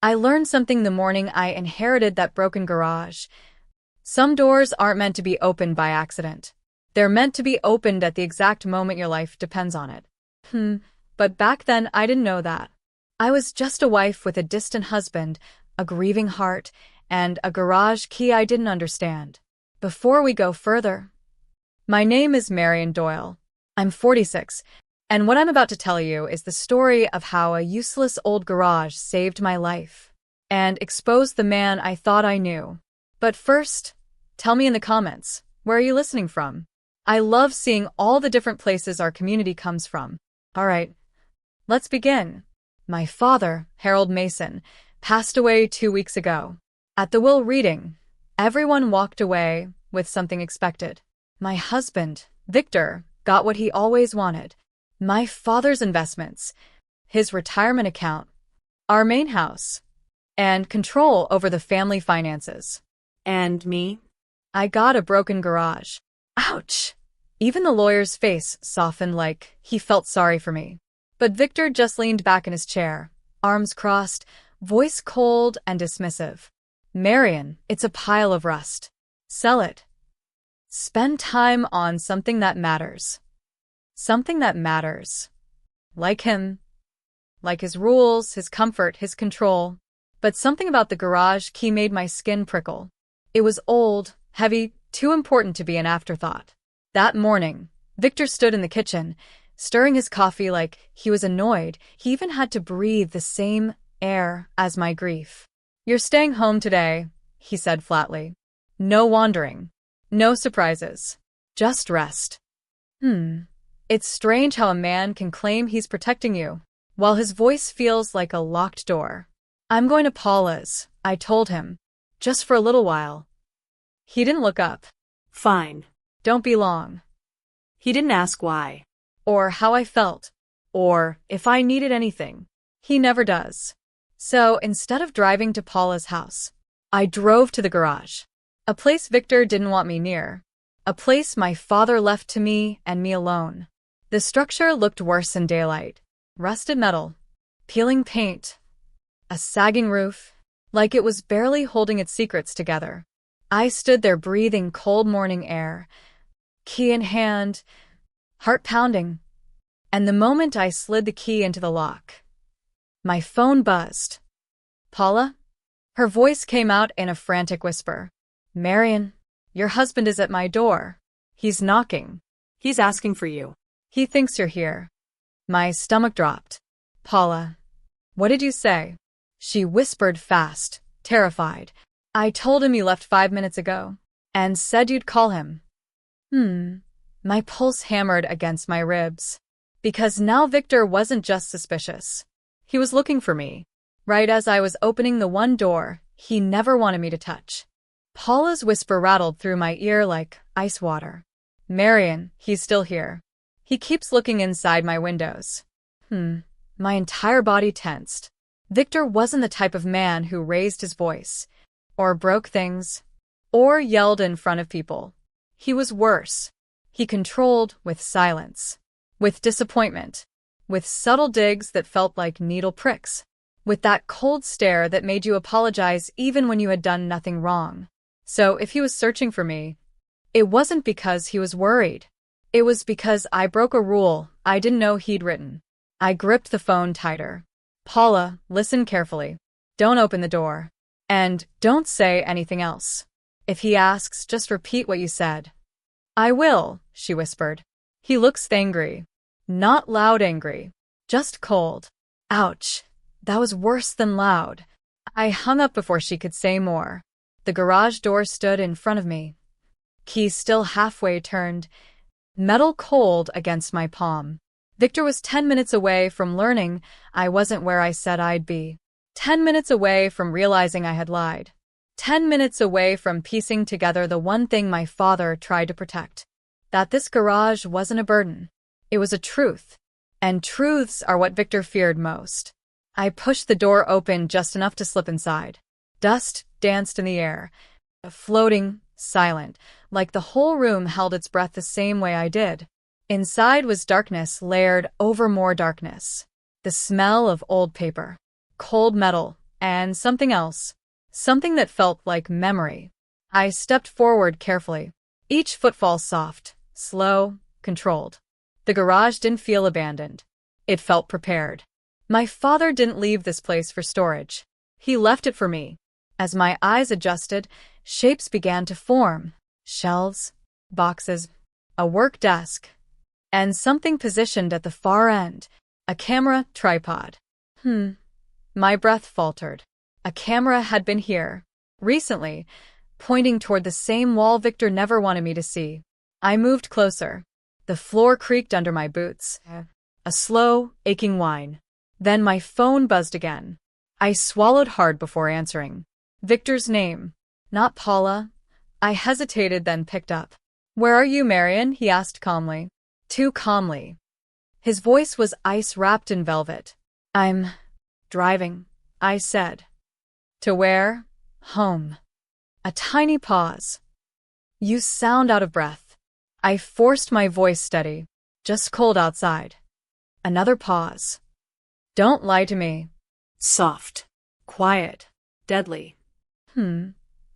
I learned something the morning I inherited that broken garage. Some doors aren't meant to be opened by accident. They're meant to be opened at the exact moment your life depends on it. But back then I didn't know that. I was just a wife with a distant husband, a grieving heart, and a garage key I didn't understand. Before we go further, my name is Marian Doyle. I'm 46, and what I'm about to tell you is the story of how a useless old garage saved my life and exposed the man I thought I knew. But first, tell me in the comments, where are you listening from? I love seeing all the different places our community comes from. Alright, let's begin. My father, Harold Mason, passed away 2 weeks ago. At the will reading, everyone walked away with something expected. My husband, Victor, got what he always wanted. My father's investments, his retirement account, our main house, and control over the family finances. And me? I got a broken garage. Ouch! Even the lawyer's face softened like he felt sorry for me. But Victor just leaned back in his chair, arms crossed, voice cold and dismissive. Marian, it's a pile of rust. Sell it. Spend time on something that matters. Something that matters. Like him. Like his rules, his comfort, his control. But something about the garage key made my skin prickle. It was old, heavy, too important to be an afterthought. That morning, Victor stood in the kitchen, stirring his coffee like he was annoyed. He even had to breathe the same air as my grief. "You're staying home today," he said flatly. "No wandering. No surprises. Just rest." It's strange how a man can claim he's protecting you, while his voice feels like a locked door. "I'm going to Paula's," I told him. "Just for a little while." He didn't look up. Fine. "Don't be long." He didn't ask why. Or how I felt. Or if I needed anything. He never does. So instead of driving to Paula's house, I drove to the garage. A place Victor didn't want me near. A place my father left to me and me alone. The structure looked worse in daylight. Rusted metal. Peeling paint. A sagging roof. Like it was barely holding its secrets together. I stood there breathing cold morning air. Key in hand. Heart pounding. And the moment I slid the key into the lock, my phone buzzed. "Paula?" Her voice came out in a frantic whisper. "Marian, your husband is at my door. He's knocking. He's asking for you. He thinks you're here." My stomach dropped. "Paula, what did you say?" She whispered fast, terrified. "I told him you left 5 minutes ago, and said you'd call him." My pulse hammered against my ribs. Because now Victor wasn't just suspicious. He was looking for me, right as I was opening the one door he never wanted me to touch. Paula's whisper rattled through my ear like ice water. "Marian, he's still here. He keeps looking inside my windows." My entire body tensed. Victor wasn't the type of man who raised his voice, or broke things, or yelled in front of people. He was worse. He controlled with silence, with disappointment, with subtle digs that felt like needle pricks, with that cold stare that made you apologize even when you had done nothing wrong. So if he was searching for me, it wasn't because he was worried. It was because I broke a rule I didn't know he'd written. I gripped the phone tighter. "Paula, listen carefully. Don't open the door. And don't say anything else. If he asks, just repeat what you said." "I will," she whispered. "He looks angry. Not loud angry. Just cold." Ouch. That was worse than loud. I hung up before she could say more. The garage door stood in front of me. Key still halfway turned. Metal cold against my palm. Victor was 10 minutes away from learning I wasn't where I said I'd be. 10 minutes away from realizing I had lied. 10 minutes away from piecing together the one thing my father tried to protect. That this garage wasn't a burden. It was a truth. And truths are what Victor feared most. I pushed the door open just enough to slip inside. Dust danced in the air, floating, silent, like the whole room held its breath the same way I did. Inside was darkness layered over more darkness. The smell of old paper, cold metal, and something else. Something that felt like memory. I stepped forward carefully. Each footfall soft, slow, controlled. The garage didn't feel abandoned. It felt prepared. My father didn't leave this place for storage. He left it for me. As my eyes adjusted, shapes began to form. Shelves, boxes, a work desk, and something positioned at the far end. A camera tripod. My breath faltered. A camera had been here. Recently, pointing toward the same wall Victor never wanted me to see. I moved closer. The floor creaked under my boots. A slow, aching whine. Then my phone buzzed again. I swallowed hard before answering. Victor's name. Not Paula. I hesitated, then picked up. "Where are you, Marion?" he asked calmly. Too calmly. His voice was ice-wrapped in velvet. "I'm driving," I said. "To where?" "Home." A tiny pause. "You sound out of breath." I forced my voice steady. "Just cold outside." Another pause. "Don't lie to me." Soft. Quiet. Deadly.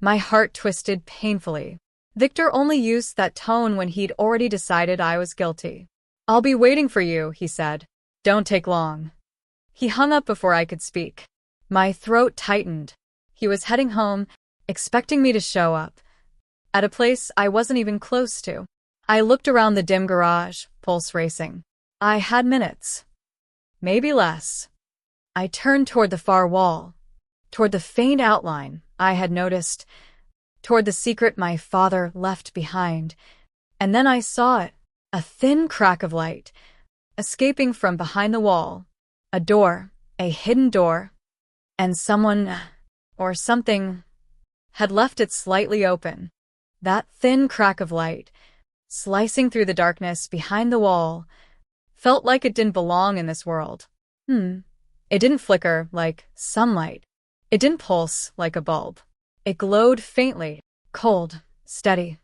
My heart twisted painfully. Victor only used that tone when he'd already decided I was guilty. "I'll be waiting for you," he said. "Don't take long." He hung up before I could speak. My throat tightened. He was heading home, expecting me to show up. At a place I wasn't even close to. I looked around the dim garage, pulse racing. I had minutes. Maybe less. I turned toward the far wall. Toward the faint outline I had noticed. Toward the secret my father left behind. And then I saw it. A thin crack of light. Escaping from behind the wall. A door. A hidden door. And someone, or something, had left it slightly open. That thin crack of light, slicing through the darkness behind the wall, felt like it didn't belong in this world. It didn't flicker like sunlight. It didn't pulse like a bulb. It glowed faintly, cold, steady,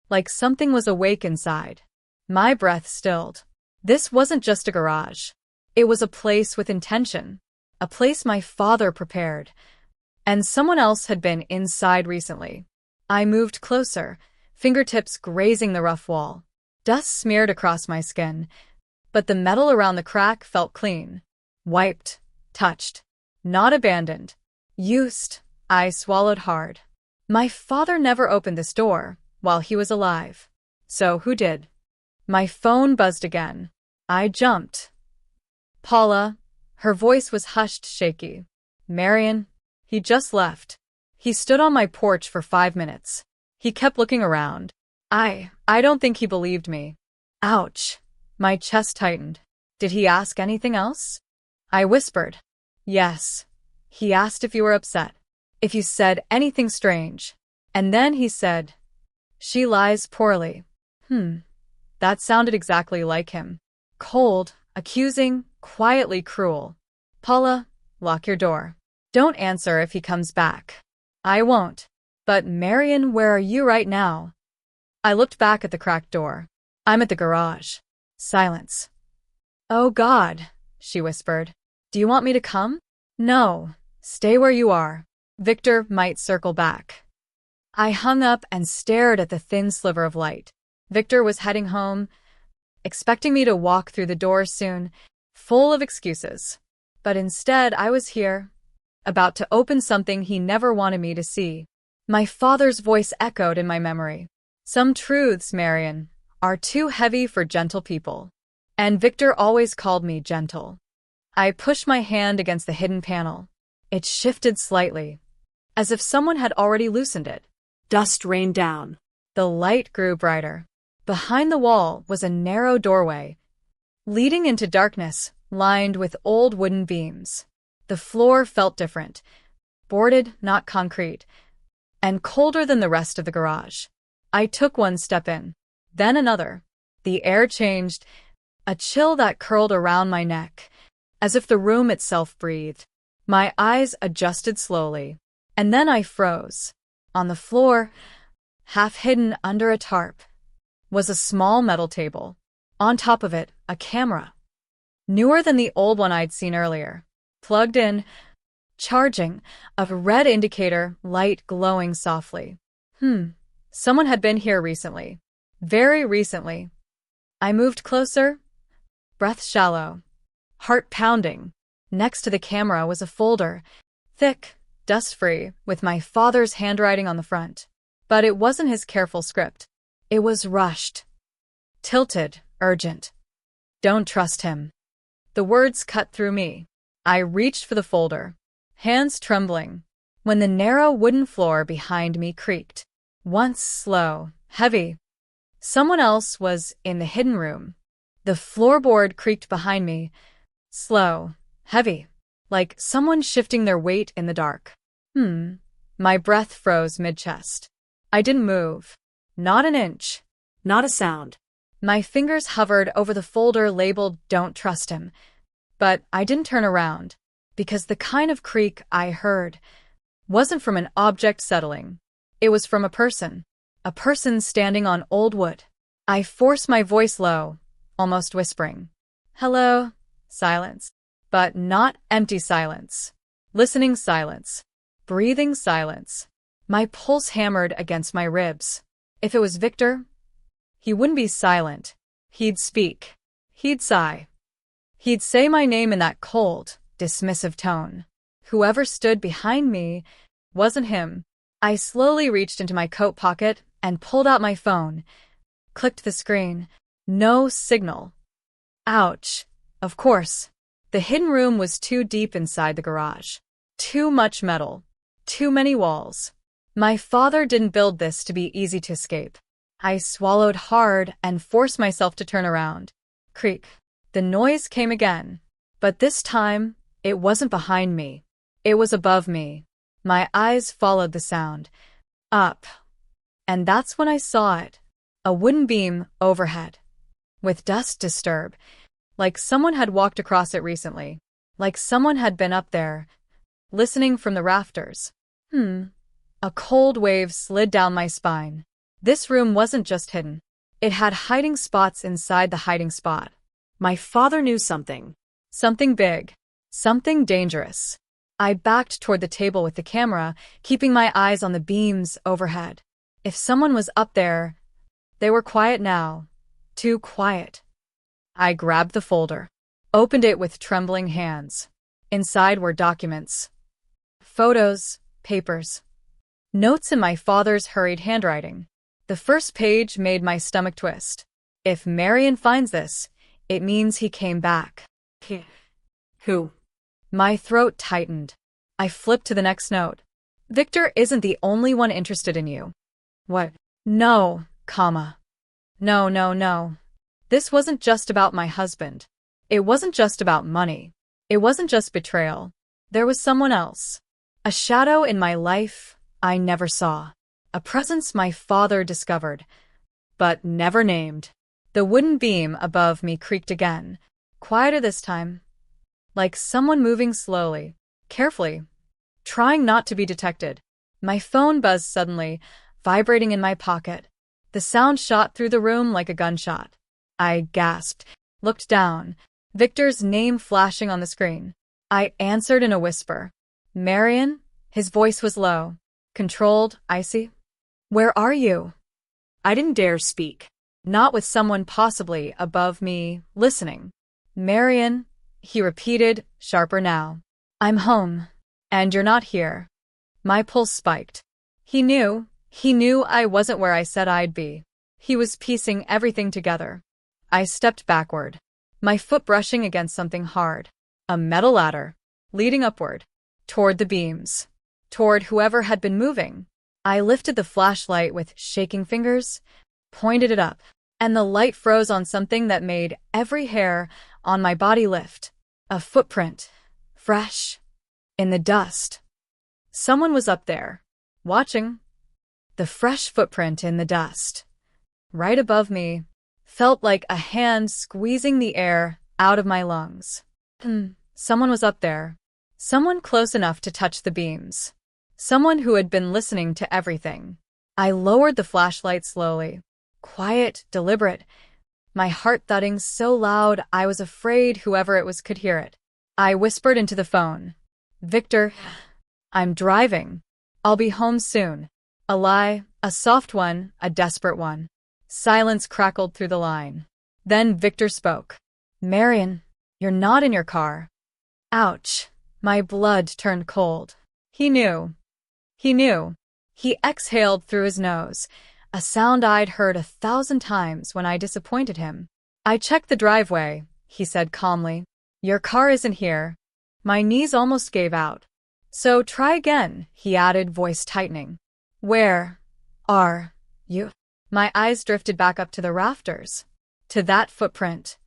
like something was awake inside. My breath stilled. This wasn't just a garage. It was a place with intention, a place my father prepared, and someone else had been inside recently. I moved closer, fingertips grazing the rough wall. Dust smeared across my skin, but the metal around the crack felt clean. Wiped, touched, not abandoned. Used. I swallowed hard. My father never opened this door while he was alive. So who did? My phone buzzed again. I jumped. "Paula." Her voice was hushed, shaky. "Marion." He just left. He stood on my porch for 5 minutes. He kept looking around. I don't think he believed me. Ouch. My chest tightened. Did he ask anything else? I whispered. "Yes." He asked if you were upset, if you said anything strange. And then he said, "She lies poorly." That sounded exactly like him. Cold, accusing, quietly cruel. "Paula, lock your door. Don't answer if he comes back." "I won't." "But Marion, where are you right now?" I looked back at the cracked door. "I'm at the garage." Silence. "Oh God," she whispered. "Do you want me to come?" "No. Stay where you are. Victor might circle back." I hung up and stared at the thin sliver of light. Victor was heading home, expecting me to walk through the door soon, full of excuses. But instead, I was here, about to open something he never wanted me to see. My father's voice echoed in my memory. "Some truths, Marion, are too heavy for gentle people." And Victor always called me gentle. I pushed my hand against the hidden panel. It shifted slightly, as if someone had already loosened it. Dust rained down. The light grew brighter. Behind the wall was a narrow doorway, leading into darkness, lined with old wooden beams. The floor felt different, boarded, not concrete, and colder than the rest of the garage. I took one step in, then another. The air changed, a chill that curled around my neck, as if the room itself breathed. My eyes adjusted slowly, and then I froze. On the floor, half hidden under a tarp, was a small metal table. On top of it, a camera. Newer than the old one I'd seen earlier. Plugged in, Charging, a red indicator light glowing softly. Someone had been here recently. Very recently. I moved closer, breath shallow, heart pounding. Next to the camera was a folder, thick, dust-free, with my father's handwriting on the front. But it wasn't his careful script. It was rushed, tilted, urgent. Don't trust him. The words cut through me. I reached for the folder, hands trembling, when the narrow wooden floor behind me creaked. Once slow, heavy. Someone else was in the hidden room. The floorboard creaked behind me, slow, heavy, like someone shifting their weight in the dark. My breath froze mid-chest. I didn't move. Not an inch. Not a sound. My fingers hovered over the folder labeled "Don't Trust Him." But I didn't turn around, because the kind of creak I heard wasn't from an object settling. It was from a person standing on old wood. I forced my voice low, almost whispering. Hello? Silence. But not empty silence. Listening silence. Breathing silence. My pulse hammered against my ribs. If it was Victor, he wouldn't be silent. He'd speak. He'd sigh. He'd say my name in that cold, dismissive tone. Whoever stood behind me wasn't him. I slowly reached into my coat pocket and pulled out my phone. Clicked the screen. No signal. Ouch. Of course. The hidden room was too deep inside the garage. Too much metal. Too many walls. My father didn't build this to be easy to escape. I swallowed hard and forced myself to turn around. Creak. The noise came again. But this time, it wasn't behind me. It was above me. My eyes followed the sound. Up. And that's when I saw it. A wooden beam overhead. With dust disturbed. Like someone had walked across it recently. Like someone had been up there, listening from the rafters. A cold wave slid down my spine. This room wasn't just hidden. It had hiding spots inside the hiding spot. My father knew something. Something big. Something dangerous. I backed toward the table with the camera, keeping my eyes on the beams overhead. If someone was up there, they were quiet now. Too quiet. I grabbed the folder, opened it with trembling hands. Inside were documents. Photos, papers. Notes in my father's hurried handwriting. The first page made my stomach twist. If Marion finds this, it means he came back. Who? My throat tightened. I flipped to the next note. Victor isn't the only one interested in you. What? No, comma. No. This wasn't just about my husband. It wasn't just about money. It wasn't just betrayal. There was someone else. A shadow in my life I never saw. A presence my father discovered, but never named. The wooden beam above me creaked again, quieter this time. Like someone moving slowly, carefully, trying not to be detected. My phone buzzed suddenly, vibrating in my pocket. The sound shot through the room like a gunshot. I gasped, looked down, Victor's name flashing on the screen. I answered in a whisper. Marion? His voice was low, controlled, icy. Where are you? I didn't dare speak. Not with someone possibly above me, listening. Marion, he repeated, sharper now. I'm home, and you're not here. My pulse spiked. He knew I wasn't where I said I'd be. He was piecing everything together. I stepped backward, my foot brushing against something hard. A metal ladder, leading upward, toward the beams, toward whoever had been moving. I lifted the flashlight with shaking fingers, pointed it up, and the light froze on something that made every hair on my body lift. A footprint, fresh, in the dust. Someone was up there, watching. The fresh footprint in the dust, right above me, felt like a hand squeezing the air out of my lungs. Someone was up there. Someone close enough to touch the beams. Someone who had been listening to everything. I lowered the flashlight slowly. Quiet, deliberate. My heart thudding so loud I was afraid whoever it was could hear it. I whispered into the phone. Victor, I'm driving. I'll be home soon. A lie, a soft one, a desperate one. Silence crackled through the line. Then Victor spoke. Marion, you're not in your car. Ouch. My blood turned cold. He knew. He knew. He exhaled through his nose, a sound I'd heard 1,000 times when I disappointed him. I checked the driveway, he said calmly. Your car isn't here. My knees almost gave out. So try again, he added, voice tightening. Where are you? My eyes drifted back up to the rafters, to that footprint,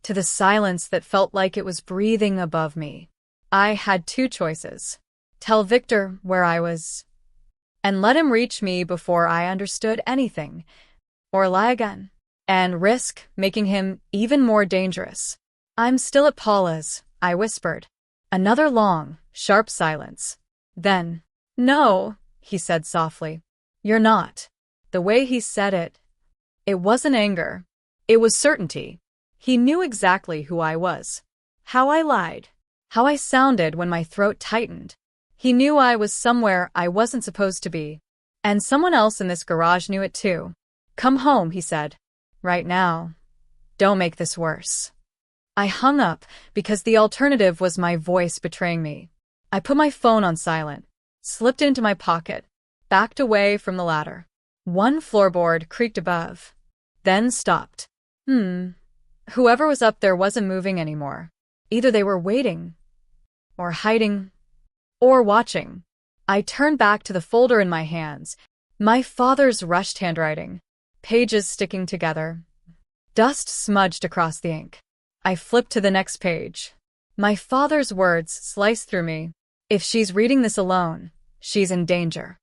to the silence that felt like it was breathing above me. I had two choices. Tell Victor where I was, and let him reach me before I understood anything, or lie again, and risk making him even more dangerous. I'm still at Paula's, I whispered. Another long, sharp silence. Then, no, he said softly. You're not. The way he said it, it wasn't anger. It was certainty. He knew exactly who I was, how I lied, how I sounded when my throat tightened. He knew I was somewhere I wasn't supposed to be, and someone else in this garage knew it too. Come home, he said. Right now. Don't make this worse. I hung up because the alternative was my voice betraying me. I put my phone on silent, slipped it into my pocket, backed away from the ladder. One floorboard creaked above, then stopped. Whoever was up there wasn't moving anymore. Either they were waiting, or hiding, or watching. I turned back to the folder in my hands, my father's rushed handwriting, pages sticking together. Dust smudged across the ink. I flipped to the next page. My father's words sliced through me. If she's reading this alone, she's in danger.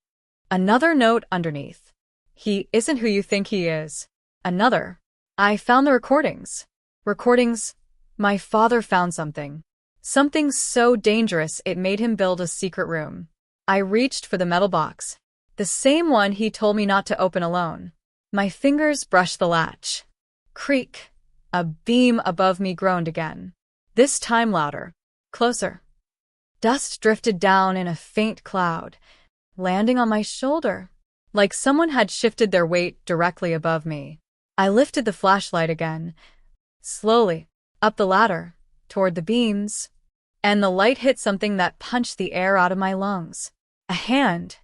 Another note underneath. He isn't who you think he is. Another. I found the recordings. Recordings. My father found something. Something so dangerous it made him build a secret room. I reached for the metal box. The same one he told me not to open alone. My fingers brushed the latch. Creak. A beam above me groaned again. This time louder. Closer. Dust drifted down in a faint cloud, landing on my shoulder, like someone had shifted their weight directly above me. I lifted the flashlight again, slowly, up the ladder, toward the beams, and the light hit something that punched the air out of my lungs. A hand.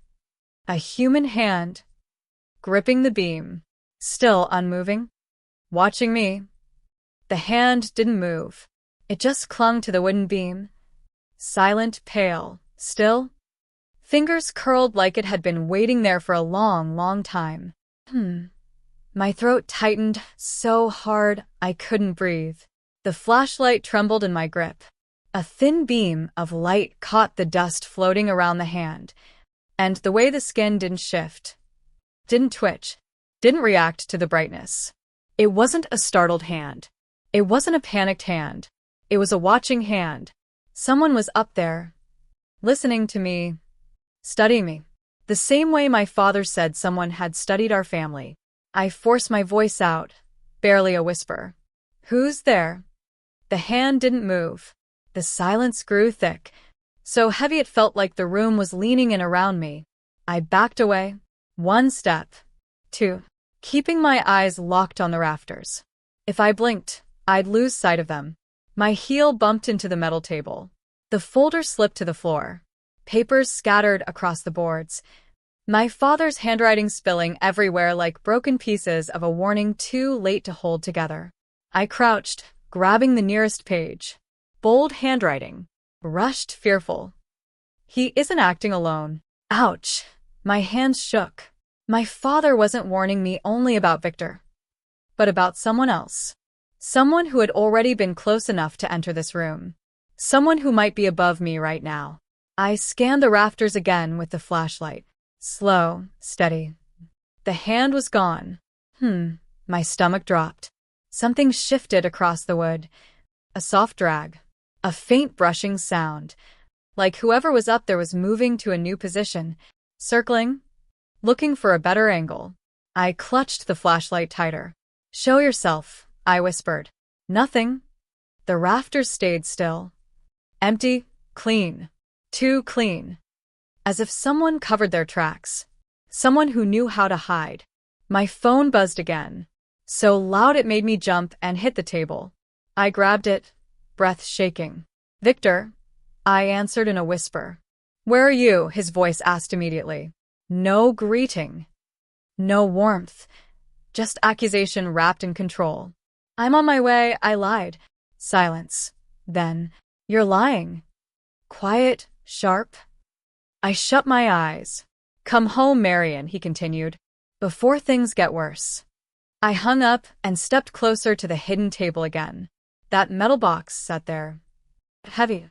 A human hand. Gripping the beam. Still unmoving. Watching me. The hand didn't move. It just clung to the wooden beam. Silent, pale, still. Fingers curled like it had been waiting there for a long, long time. My throat tightened so hard I couldn't breathe. The flashlight trembled in my grip. A thin beam of light caught the dust floating around the hand, and the way the skin didn't shift, didn't twitch, didn't react to the brightness. It wasn't a startled hand. It wasn't a panicked hand. It was a watching hand. Someone was up there, listening to me, studying me, the same way my father said someone had studied our family. I forced my voice out, barely a whisper. Who's there? The hand didn't move. The silence grew thick, so heavy it felt like the room was leaning in around me. I backed away, one step, two, keeping my eyes locked on the rafters. If I blinked, I'd lose sight of them. My heel bumped into the metal table. The folder slipped to the floor. Papers scattered across the boards. My father's handwriting spilling everywhere like broken pieces of a warning too late to hold together. I crouched, grabbing the nearest page. Bold handwriting. Rushed, fearful. He isn't acting alone. Ouch. My hands shook. My father wasn't warning me only about Victor, but about someone else. Someone who had already been close enough to enter this room. Someone who might be above me right now. I scanned the rafters again with the flashlight. Slow, steady. The hand was gone. My stomach dropped. Something shifted across the wood. A soft drag. A faint brushing sound. Like whoever was up there was moving to a new position. Circling. Looking for a better angle. I clutched the flashlight tighter. Show yourself, I whispered. Nothing. The rafters stayed still. Empty, clean. Too clean. As if someone covered their tracks. Someone who knew how to hide. My phone buzzed again. So loud it made me jump and hit the table. I grabbed it, breath shaking. "Victor," I answered in a whisper. "Where are you?" his voice asked immediately. No greeting. No warmth. Just accusation wrapped in control. "I'm on my way," I lied. Silence. Then, "You're lying." Quiet, sharp. I shut my eyes. "Come home, Marion," he continued, "before things get worse." I hung up and stepped closer to the hidden table again. That metal box sat there. Heavy.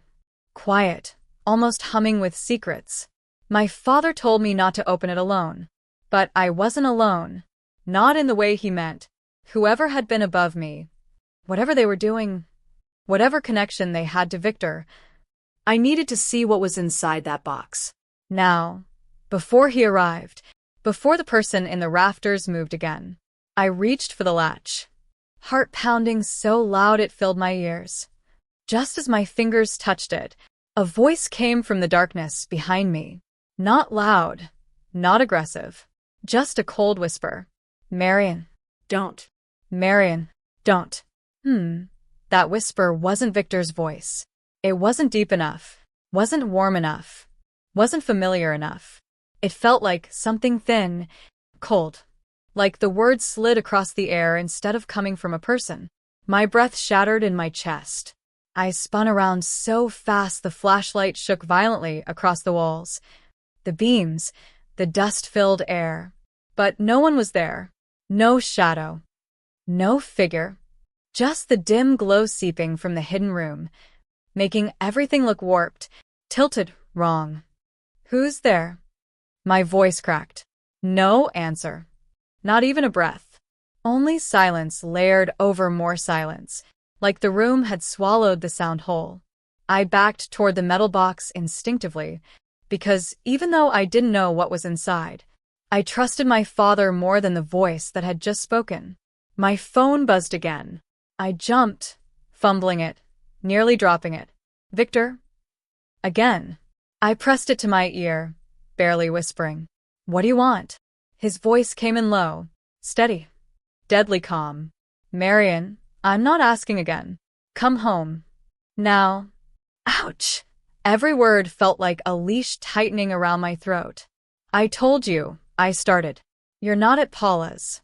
Quiet. Almost humming with secrets. My father told me not to open it alone. But I wasn't alone. Not in the way he meant. Whoever had been above me, whatever they were doing, whatever connection they had to Victor, I needed to see what was inside that box. now, before he arrived, before the person in the rafters moved again, I reached for the latch. Heart pounding so loud it filled my ears. Just as my fingers touched it, a voice came from the darkness behind me. Not loud, not aggressive, just a cold whisper. "Marion." Don't. "Marion, don't." That whisper wasn't Victor's voice. It wasn't deep enough, wasn't warm enough, wasn't familiar enough. It felt like something thin, cold. Like the words slid across the air instead of coming from a person. My breath shattered in my chest. I spun around so fast the flashlight shook violently across the walls. The beams, the dust-filled air. But no one was there. No shadow. No figure. Just the dim glow seeping from the hidden room, making everything look warped, tilted, wrong. "Who's there?" My voice cracked. No answer. Not even a breath. Only silence layered over more silence, like the room had swallowed the sound whole. I backed toward the metal box instinctively, because even though I didn't know what was inside, I trusted my father more than the voice that had just spoken. My phone buzzed again. I jumped, fumbling it, nearly dropping it. "Victor?" Again. I pressed it to my ear, barely whispering. "What do you want?" His voice came in low, steady, deadly calm. "Marion, I'm not asking again. Come home. Now." Ouch! Every word felt like a leash tightening around my throat. "I told you," I started. "You're not at Paula's."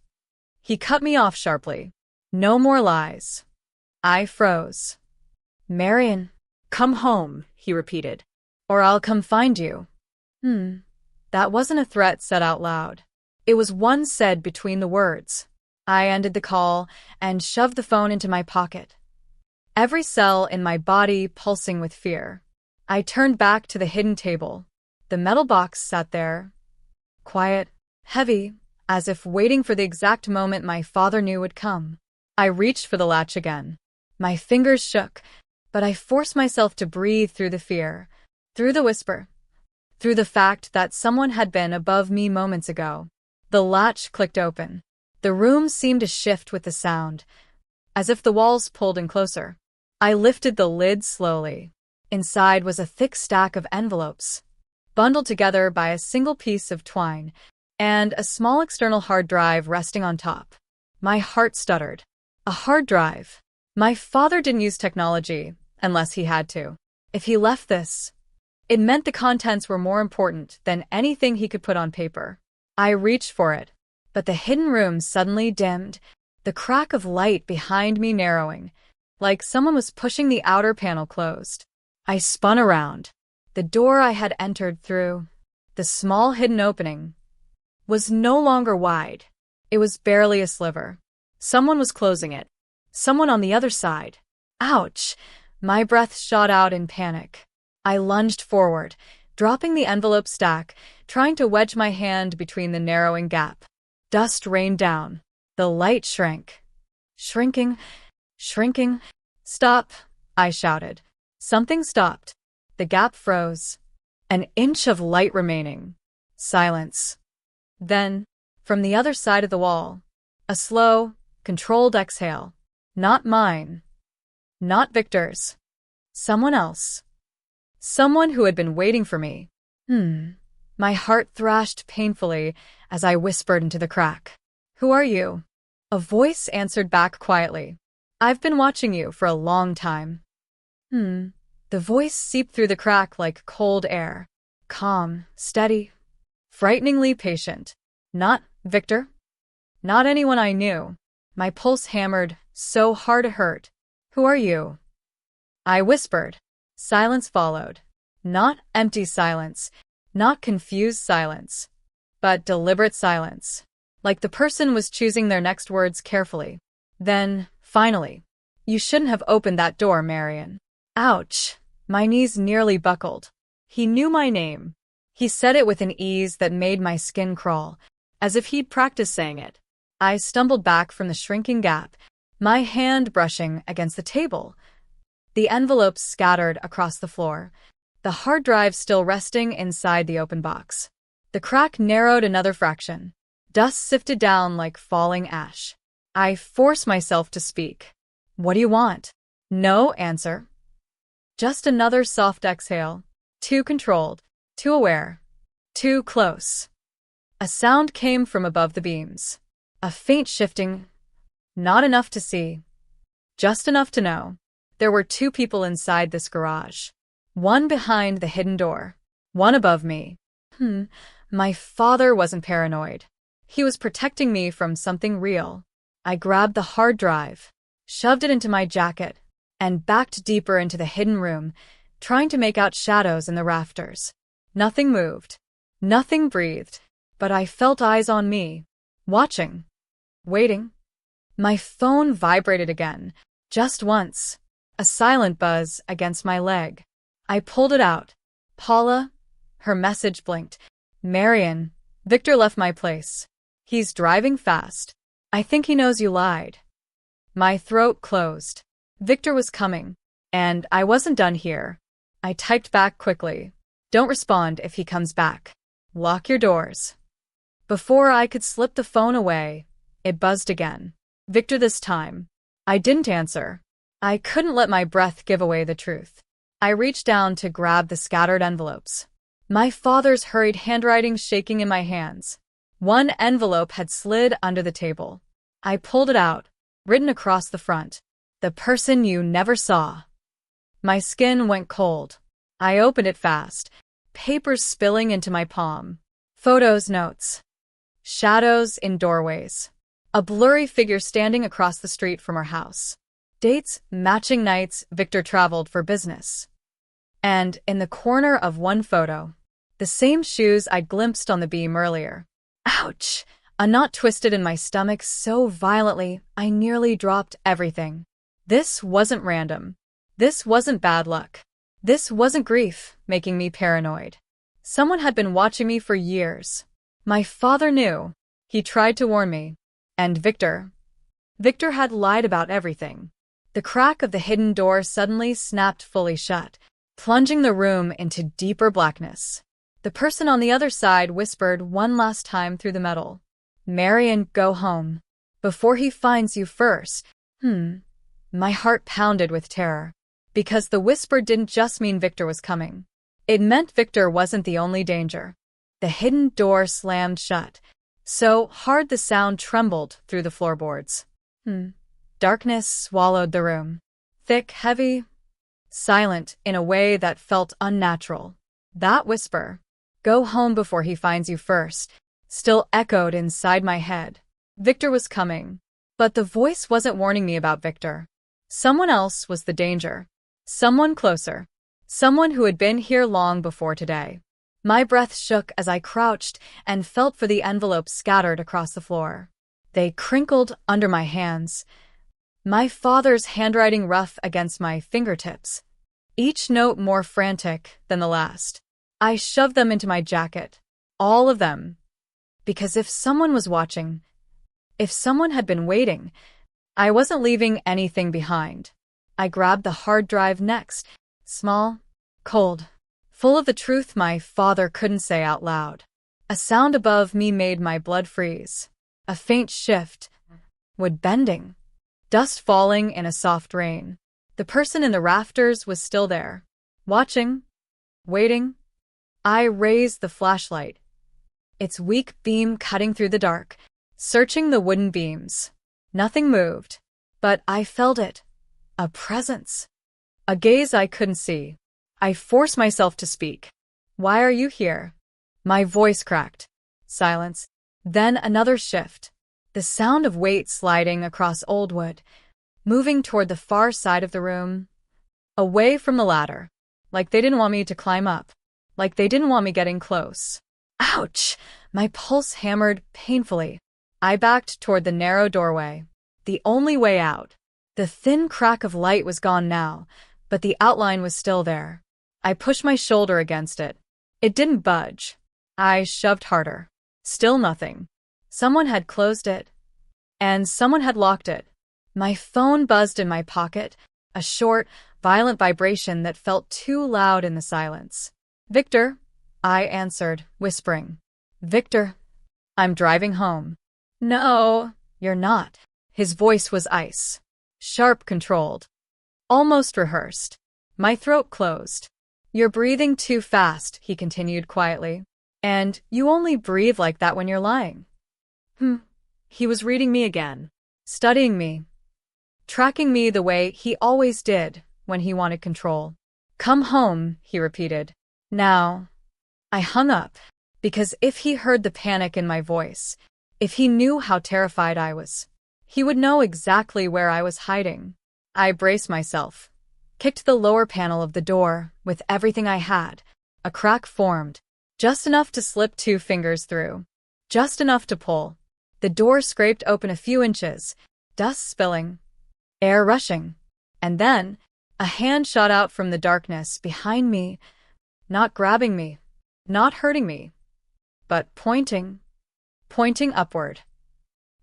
He cut me off sharply. "No more lies." I froze. "Marion." Come home, he repeated. "Or I'll come find you." That wasn't a threat said out loud. It was one said between the words. I ended the call and shoved the phone into my pocket. Every cell in my body pulsing with fear. I turned back to the hidden table. The metal box sat there, quiet, heavy, as if waiting for the exact moment my father knew would come. I reached for the latch again. My fingers shook, but I forced myself to breathe through the fear, through the whisper, through the fact that someone had been above me moments ago. The latch clicked open. The room seemed to shift with the sound, as if the walls pulled in closer. I lifted the lid slowly. Inside was a thick stack of envelopes, bundled together by a single piece of twine, and a small external hard drive resting on top. My heart stuttered. A hard drive. My father didn't use technology, unless he had to. If he left this, it meant the contents were more important than anything he could put on paper. I reached for it, but the hidden room suddenly dimmed, the crack of light behind me narrowing, like someone was pushing the outer panel closed. I spun around. The door I had entered through, the small hidden opening, was no longer wide. It was barely a sliver. Someone was closing it. Someone on the other side. Ouch! My breath shot out in panic. I lunged forward, dropping the envelope stack, trying to wedge my hand between the narrowing gap. Dust rained down. The light shrank. Shrinking. "Stop!" I shouted. Something stopped. The gap froze. An inch of light remaining. Silence. Then, from the other side of the wall, a slow, controlled exhale. Not mine. Not Victor's. Someone else. Someone who had been waiting for me. My heart thrashed painfully as I whispered into the crack. Who are you? A voice answered back quietly. I've been watching you for a long time. The voice seeped through the crack like cold air. Calm, steady, frighteningly patient. Not Victor. Not anyone I knew. My pulse hammered so hard it hurt. Who are you? I whispered. Silence followed. Not empty silence, not confused silence, but deliberate silence, like the person was choosing their next words carefully. Then, finally, you shouldn't have opened that door, Marion. Ouch! My knees nearly buckled. He knew my name. He said it with an ease that made my skin crawl, as if he'd practiced saying it. I stumbled back from the shrinking gap, my hand brushing against the table. The envelopes scattered across the floor, the hard drive still resting inside the open box. The crack narrowed another fraction. Dust sifted down like falling ash. I forced myself to speak. What do you want? No answer. Just another soft exhale. Too controlled, too aware, too close. A sound came from above the beams. A faint shifting. Not enough to see. Just enough to know. There were two people inside this garage. One behind the hidden door. One above me. My father wasn't paranoid. He was protecting me from something real. I grabbed the hard drive, shoved it into my jacket, and backed deeper into the hidden room, trying to make out shadows in the rafters. Nothing moved. Nothing breathed. But I felt eyes on me. Watching. Waiting. My phone vibrated again. Just once. A silent buzz against my leg. I pulled it out. Paula. Her message blinked. Marion. Victor left my place. He's driving fast. I think he knows you lied. My throat closed. Victor was coming. And I wasn't done here. I typed back quickly. Don't respond if he comes back. Lock your doors. Before I could slip the phone away, it buzzed again. Victor this time. I didn't answer. I couldn't let my breath give away the truth. I reached down to grab the scattered envelopes. My father's hurried handwriting shaking in my hands. One envelope had slid under the table. I pulled it out, written across the front. The person you never saw. My skin went cold. I opened it fast, papers spilling into my palm. Photos, notes. Shadows in doorways. A blurry figure standing across the street from our house. Dates matching nights Victor traveled for business. And in the corner of one photo, the same shoes I'd glimpsed on the beam earlier. Ouch! A knot twisted in my stomach so violently I nearly dropped everything. This wasn't random. This wasn't bad luck. This wasn't grief making me paranoid. Someone had been watching me for years. My father knew. He tried to warn me. And Victor. Victor had lied about everything. The crack of the hidden door suddenly snapped fully shut, plunging the room into deeper blackness. The person on the other side whispered one last time through the metal. Marion, go home. Before he finds you first. My heart pounded with terror. Because the whisper didn't just mean Victor was coming. It meant Victor wasn't the only danger. The hidden door slammed shut, so hard the sound trembled through the floorboards. Darkness swallowed the room. Thick, heavy, silent in a way that felt unnatural. That whisper, go home before he finds you first, still echoed inside my head. Victor was coming. But the voice wasn't warning me about Victor. Someone else was the danger. Someone closer. Someone who had been here long before today. My breath shook as I crouched and felt for the envelopes scattered across the floor. They crinkled under my hands. My father's handwriting rough against my fingertips. Each note more frantic than the last. I shoved them into my jacket. All of them. Because if someone was watching, if someone had been waiting, I wasn't leaving anything behind. I grabbed the hard drive next. Small, cold, full of the truth my father couldn't say out loud. A sound above me made my blood freeze. A faint shift. Wood bending. Dust falling in a soft rain. The person in the rafters was still there. Watching. Waiting? I raised the flashlight, its weak beam cutting through the dark, searching the wooden beams. Nothing moved, but I felt it. A presence. A gaze I couldn't see. I forced myself to speak. Why are you here? My voice cracked. Silence. Then another shift. The sound of weight sliding across old wood, moving toward the far side of the room. Away from the ladder. Like they didn't want me to climb up. Like they didn't want me getting close. Ouch! My pulse hammered painfully. I backed toward the narrow doorway. The only way out. The thin crack of light was gone now, but the outline was still there. I pushed my shoulder against it. It didn't budge. I shoved harder. Still nothing. Someone had closed it. And someone had locked it. My phone buzzed in my pocket, a short, violent vibration that felt too loud in the silence. Victor, I answered, whispering. Victor, I'm driving home. No, you're not. His voice was ice. Sharp, controlled. Almost rehearsed. My throat closed. You're breathing too fast, he continued quietly. And you only breathe like that when you're lying. He was reading me again. Studying me. Tracking me the way he always did when he wanted control. Come home, he repeated. Now. I hung up, because if he heard the panic in my voice, if he knew how terrified I was, he would know exactly where I was hiding. I braced myself, kicked the lower panel of the door with everything I had. A crack formed, just enough to slip 2 fingers through, just enough to pull. The door scraped open a few inches, dust spilling, air rushing, and then a hand shot out from the darkness behind me, not grabbing me, not hurting me, but pointing upward,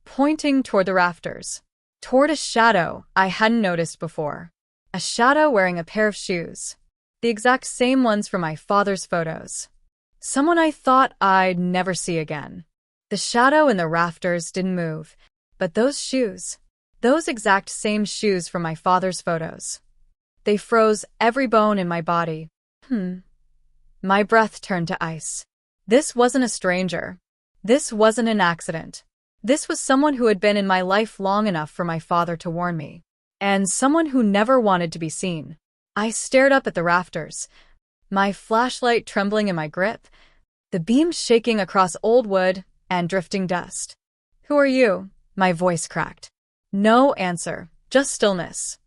pointing toward the rafters, toward a shadow I hadn't noticed before, a shadow wearing a pair of shoes, the exact same ones from my father's photos. Someone I thought I'd never see again. The shadow in the rafters didn't move, but those shoes, those exact same shoes from my father's photos, they froze every bone in my body. My breath turned to ice. This wasn't a stranger. This wasn't an accident. This was someone who had been in my life long enough for my father to warn me, and someone who never wanted to be seen. I stared up at the rafters, my flashlight trembling in my grip, the beams shaking across old wood and drifting dust. Who are you? My voice cracked. No answer, just stillness.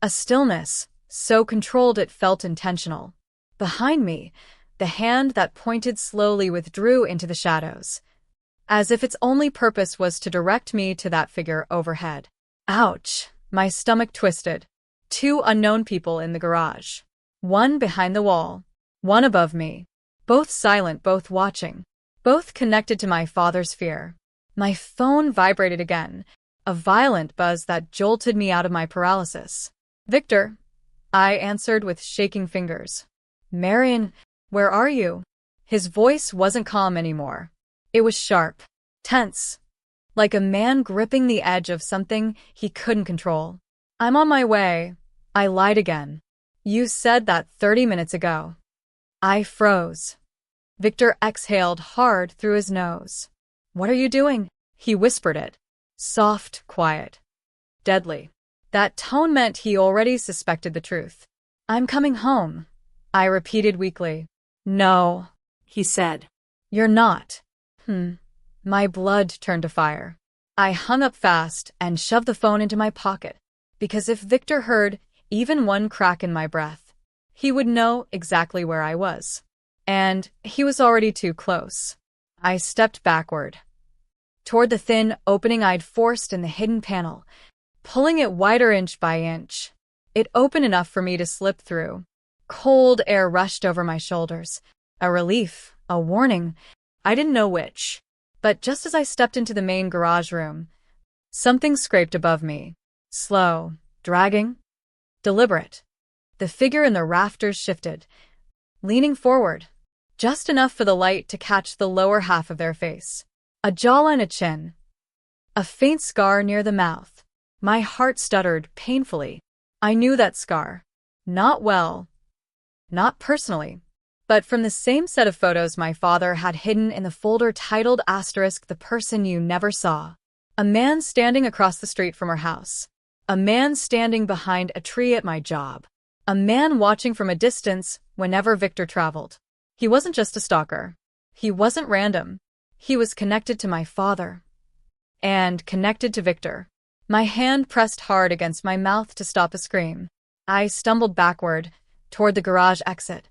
A stillness, so controlled it felt intentional. Behind me, the hand that pointed slowly withdrew into the shadows, as if its only purpose was to direct me to that figure overhead. Ouch! My stomach twisted. 2 unknown people in the garage. One behind the wall, one above me. Both silent, both watching, both connected to my father's fear. My phone vibrated again, a violent buzz that jolted me out of my paralysis. Victor, I answered with shaking fingers. Marion, where are you? His voice wasn't calm anymore. It was sharp, tense, like a man gripping the edge of something he couldn't control. I'm on my way. I lied again. You said that 30 minutes ago. I froze. Victor exhaled hard through his nose. What are you doing? He whispered it. Soft, quiet, deadly. That tone meant he already suspected the truth. I'm coming home, I repeated weakly. No, he said. You're not. My blood turned to fire. I hung up fast and shoved the phone into my pocket, because if Victor heard even one crack in my breath, he would know exactly where I was. And he was already too close. I stepped backward, toward the thin opening I'd forced in the hidden panel, pulling it wider inch by inch. It opened enough for me to slip through. Cold air rushed over my shoulders. A relief, a warning, I didn't know which. But just as I stepped into the main garage room, something scraped above me. Slow, dragging, deliberate. The figure in the rafters shifted, leaning forward, just enough for the light to catch the lower half of their face. A jawline, a chin, a faint scar near the mouth. My heart stuttered painfully. I knew that scar. Not well. Not personally. but from the same set of photos my father had hidden in the folder titled *The person you never saw. A man standing across the street from our house. A man standing behind a tree at my job. A man watching from a distance whenever Victor traveled. He wasn't just a stalker. He wasn't random. He was connected to my father. And connected to Victor. My hand pressed hard against my mouth to stop a scream. I stumbled backward, toward the garage exit.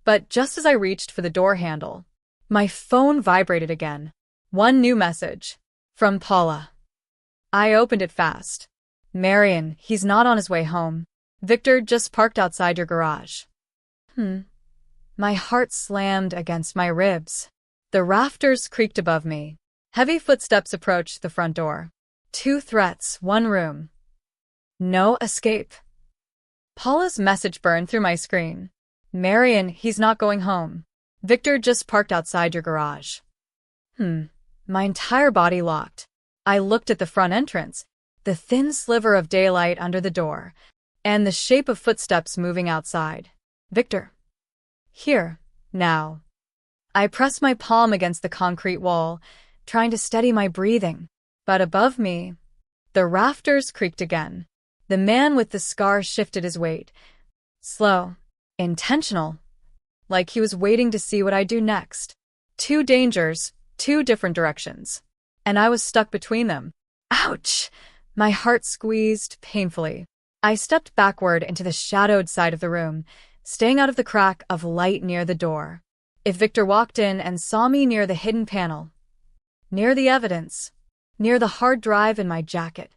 But just as I reached for the door handle, my phone vibrated again. One new message. From Paula. I opened it fast. Marion, he's not on his way home. Victor just parked outside your garage. My heart slammed against my ribs. The rafters creaked above me. Heavy footsteps approached the front door. 2 threats, 1 room. No escape. Paula's message burned through my screen. Marion, he's not going home. Victor just parked outside your garage. My entire body locked. I looked at the front entrance, the thin sliver of daylight under the door, and the shape of footsteps moving outside. Victor. Here, now. I pressed my palm against the concrete wall, trying to steady my breathing. But above me, the rafters creaked again. The man with the scar shifted his weight. Slow. Intentional. Like he was waiting to see what I'd do next. 2 dangers, 2 different directions. And I was stuck between them. Ouch! My heart squeezed painfully. I stepped backward into the shadowed side of the room, staying out of the crack of light near the door. If Victor walked in and saw me near the hidden panel, near the evidence, near the hard drive in my jacket,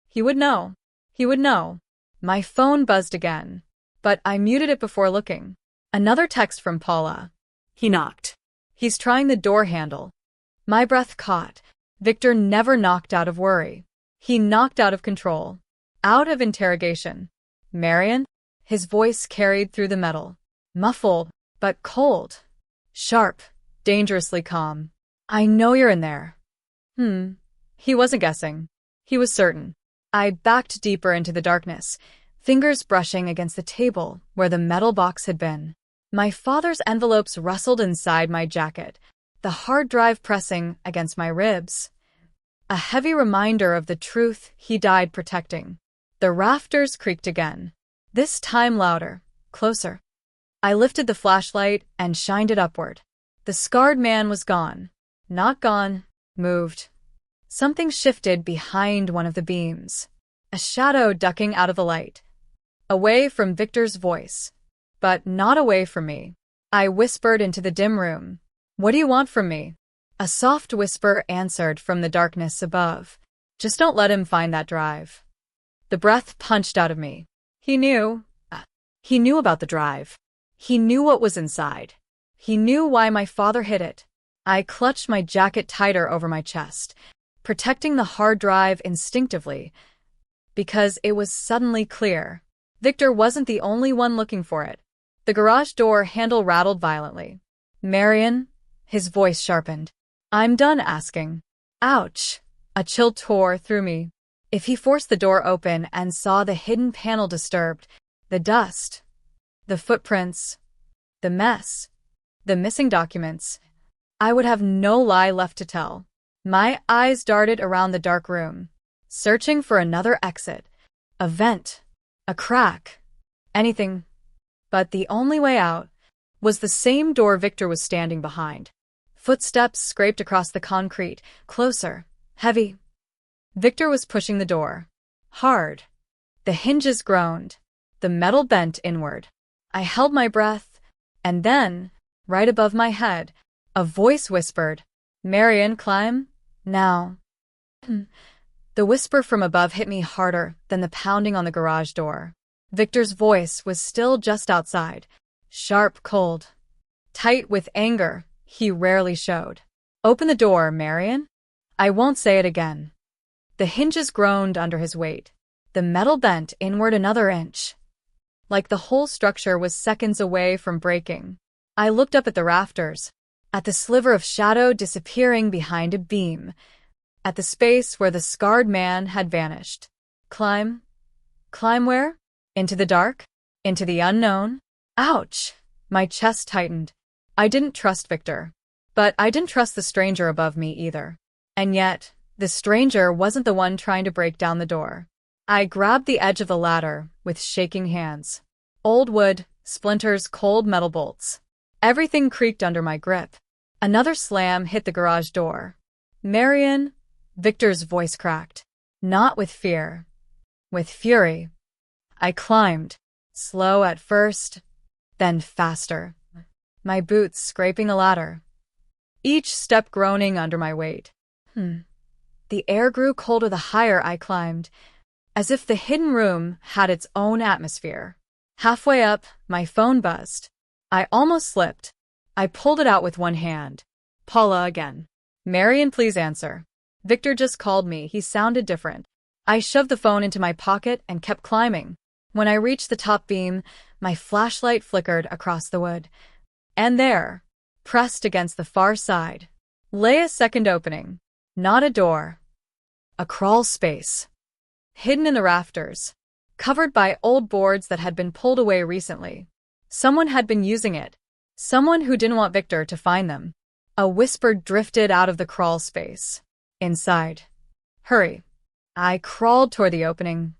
he would know. He would know. My phone buzzed again, but I muted it before looking. Another text from Paula. He knocked. He's trying the door handle. My breath caught. Victor never knocked out of worry. He knocked out of control. Out of interrogation. Marion? His voice carried through the metal. Muffled, but cold. Sharp, dangerously calm. I know you're in there. He wasn't guessing. He was certain. I backed deeper into the darkness, fingers brushing against the table where the metal box had been. My father's envelopes rustled inside my jacket, the hard drive pressing against my ribs. A heavy reminder of the truth he died protecting. The rafters creaked again. This time louder, closer. I lifted the flashlight and shined it upward. The scarred man was gone. Not gone, moved. Something shifted behind one of the beams. A shadow ducking out of the light. Away from Victor's voice. But not away from me. I whispered into the dim room. What do you want from me? A soft whisper answered from the darkness above. Just don't let him find that drive. The breath punched out of me. He knew. He knew about the drive. He knew what was inside. He knew why my father hid it. I clutched my jacket tighter over my chest, protecting the hard drive instinctively, because it was suddenly clear. Victor wasn't the only one looking for it. The garage door handle rattled violently. Marion? His voice sharpened. I'm done asking. Ouch! A chill tore through me. If he forced the door open and saw the hidden panel disturbed, the dust, the footprints, the mess, the missing documents, I would have no lie left to tell. My eyes darted around the dark room, searching for another exit, a vent, a crack, anything. But the only way out was the same door Victor was standing behind. Footsteps scraped across the concrete, closer, heavy. Victor was pushing the door. Hard. The hinges groaned. The metal bent inward. I held my breath, and then, right above my head, a voice whispered, Marion, climb, now. The whisper from above hit me harder than the pounding on the garage door. Victor's voice was still just outside, sharp, cold, tight with anger he rarely showed. Open the door, Marion. I won't say it again. The hinges groaned under his weight. The metal bent inward another inch, like the whole structure was seconds away from breaking. I looked up at the rafters, at the sliver of shadow disappearing behind a beam, at the space where the scarred man had vanished. Climb? Climb where? Into the dark? Into the unknown? Ouch! My chest tightened. I didn't trust Victor. But I didn't trust the stranger above me either. And yet, the stranger wasn't the one trying to break down the door. I grabbed the edge of the ladder with shaking hands. Old wood, splinters, cold metal bolts. Everything creaked under my grip. Another slam hit the garage door. "Marion," Victor's voice cracked. Not with fear. With fury. I climbed. Slow at first, then faster. My boots scraping the ladder. Each step groaning under my weight. The air grew colder the higher I climbed, as if the hidden room had its own atmosphere. Halfway up, my phone buzzed. I almost slipped. I pulled it out with one hand. Paula again. "Marion, please answer." Victor just called me. He sounded different. I shoved the phone into my pocket and kept climbing. When I reached the top beam, my flashlight flickered across the wood. And there, pressed against the far side, lay a second opening. Not a door. A crawl space. Hidden in the rafters. Covered by old boards that had been pulled away recently. Someone had been using it. Someone who didn't want Victor to find them. A whisper drifted out of the crawl space. Inside. "Hurry." I crawled toward the opening,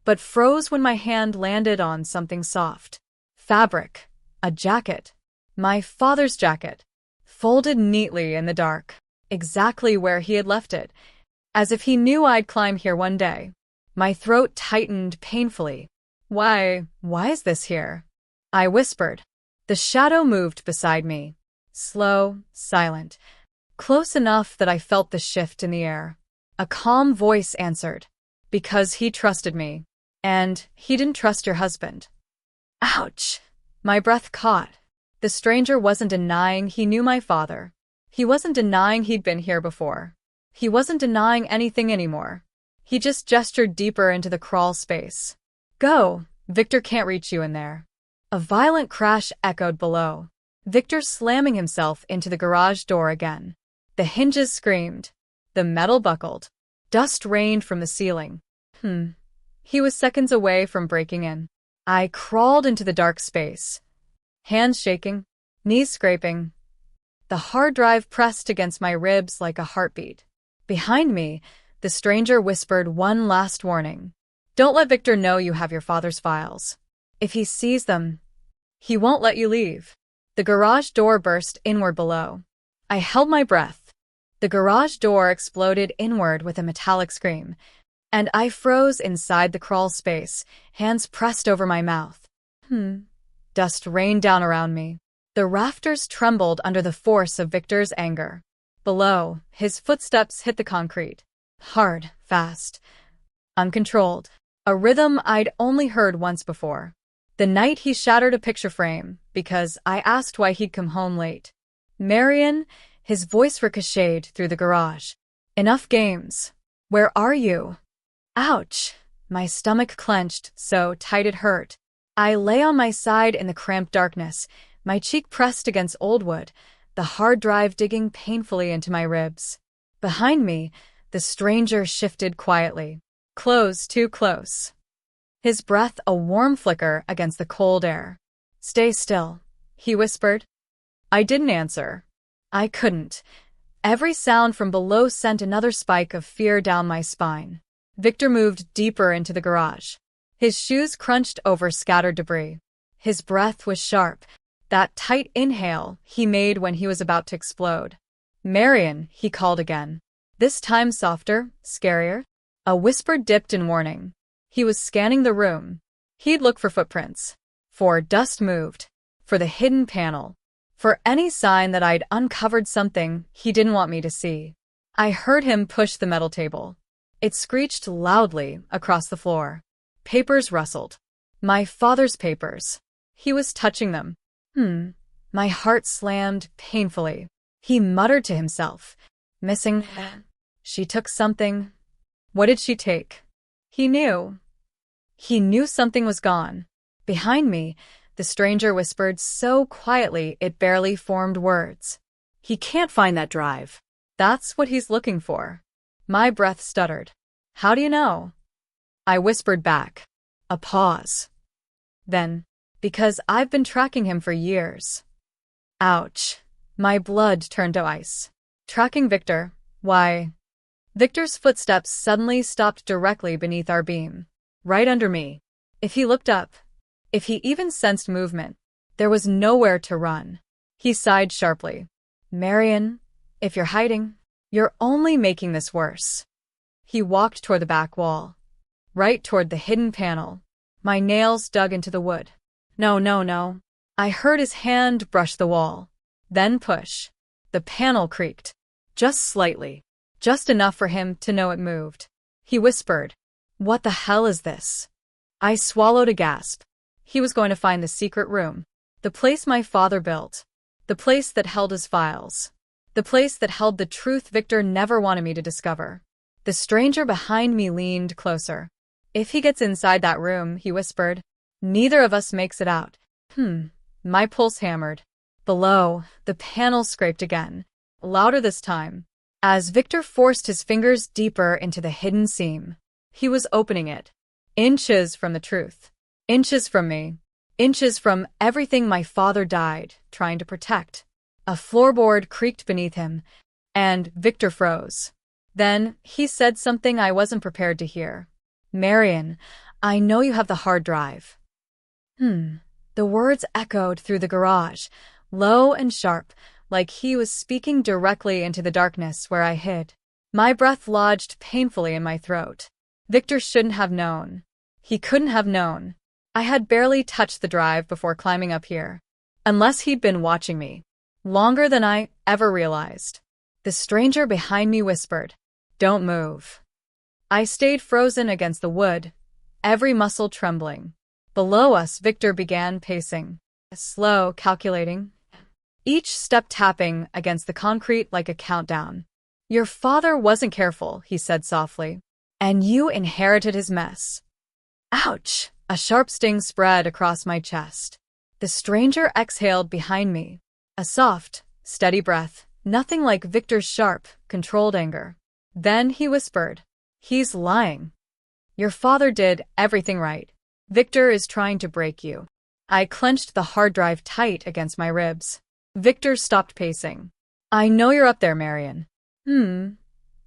but froze when my hand landed on something soft. Fabric. A jacket. My father's jacket. Folded neatly in the dark. Exactly where he had left it. As if he knew I'd climb here one day. My throat tightened painfully. Why is this here?" I whispered. The shadow moved beside me. Slow, silent. Close enough that I felt the shift in the air. A calm voice answered. "Because he trusted me. And he didn't trust your husband." Ouch! My breath caught. The stranger wasn't denying he knew my father. He wasn't denying he'd been here before. He wasn't denying anything anymore. He just gestured deeper into the crawl space. "Go. Victor can't reach you in there." A violent crash echoed below. Victor slamming himself into the garage door again. The hinges screamed. The metal buckled. Dust rained from the ceiling. He was seconds away from breaking in. I crawled into the dark space. Hands shaking, knees scraping. The hard drive pressed against my ribs like a heartbeat. Behind me, the stranger whispered one last warning. "Don't let Victor know you have your father's files. If he sees them, he won't let you leave." The garage door burst inward below. I held my breath. The garage door exploded inward with a metallic scream, and I froze inside the crawl space, hands pressed over my mouth. Dust rained down around me. The rafters trembled under the force of Victor's anger. Below, his footsteps hit the concrete. Hard, fast, uncontrolled. A rhythm I'd only heard once before. The night he shattered a picture frame because I asked why he'd come home late. "Marion," his voice ricocheted through the garage. "Enough games. Where are you?" Ouch! My stomach clenched so tight it hurt. I lay on my side in the cramped darkness, my cheek pressed against old wood, the hard drive digging painfully into my ribs. Behind me, the stranger shifted quietly. Close, too close. His breath a warm flicker against the cold air. "Stay still," he whispered. I didn't answer. I couldn't. Every sound from below sent another spike of fear down my spine. Victor moved deeper into the garage. His shoes crunched over scattered debris. His breath was sharp, that tight inhale he made when he was about to explode. "Marion," he called again. This time softer, scarier. A whisper dipped in warning. He was scanning the room. He'd look for footprints. For dust moved. For the hidden panel. For any sign that I'd uncovered something he didn't want me to see. I heard him push the metal table. It screeched loudly across the floor. Papers rustled. My father's papers. He was touching them. My heart slammed painfully. He muttered to himself. "Missing. She took something." What did she take? He knew. He knew something was gone. Behind me, the stranger whispered so quietly it barely formed words. "He can't find that drive." "That's what he's looking for." My breath stuttered. "How do you know?" I whispered back. A pause. Then, Because I've been tracking him for years. Ouch. My blood turned to ice. Tracking Victor? Why? Victor's footsteps suddenly stopped directly beneath our beam. Right under me. If he looked up, if he even sensed movement, there was nowhere to run. He sighed sharply. Marion, if you're hiding, you're only making this worse. He walked toward the back wall. Right toward the hidden panel. My nails dug into the wood. No, no, no. I heard his hand brush the wall. Then push. The panel creaked. Just slightly. Just enough for him to know it moved. He whispered, "What the hell is this?" I swallowed a gasp. He was going to find the secret room. The place my father built. The place that held his files. The place that held the truth Victor never wanted me to discover. The stranger behind me leaned closer. If he gets inside that room, he whispered, neither of us makes it out. My pulse hammered. Below, the panel scraped again, louder this time, as Victor forced his fingers deeper into the hidden seam. He was opening it. Inches from the truth. Inches from me. Inches from everything my father died trying to protect. A floorboard creaked beneath him, and Victor froze. Then he said something I wasn't prepared to hear. Marion, I know you have the hard drive. The words echoed through the garage, low and sharp, like he was speaking directly into the darkness where I hid. My breath lodged painfully in my throat. Victor shouldn't have known. He couldn't have known. I had barely touched the drive before climbing up here. Unless he'd been watching me. Longer than I ever realized. The stranger behind me whispered, "Don't move." I stayed frozen against the wood, every muscle trembling. Below us, Victor began pacing. Slow, calculating. Each step tapping against the concrete like a countdown. Your father wasn't careful, he said softly. And you inherited his mess. Ouch! A sharp sting spread across my chest. The stranger exhaled behind me. A soft, steady breath, nothing like Victor's sharp, controlled anger. Then he whispered, "He's lying. Your father did everything right. Victor is trying to break you." I clenched the hard drive tight against my ribs. Victor stopped pacing. "I know you're up there, Marion."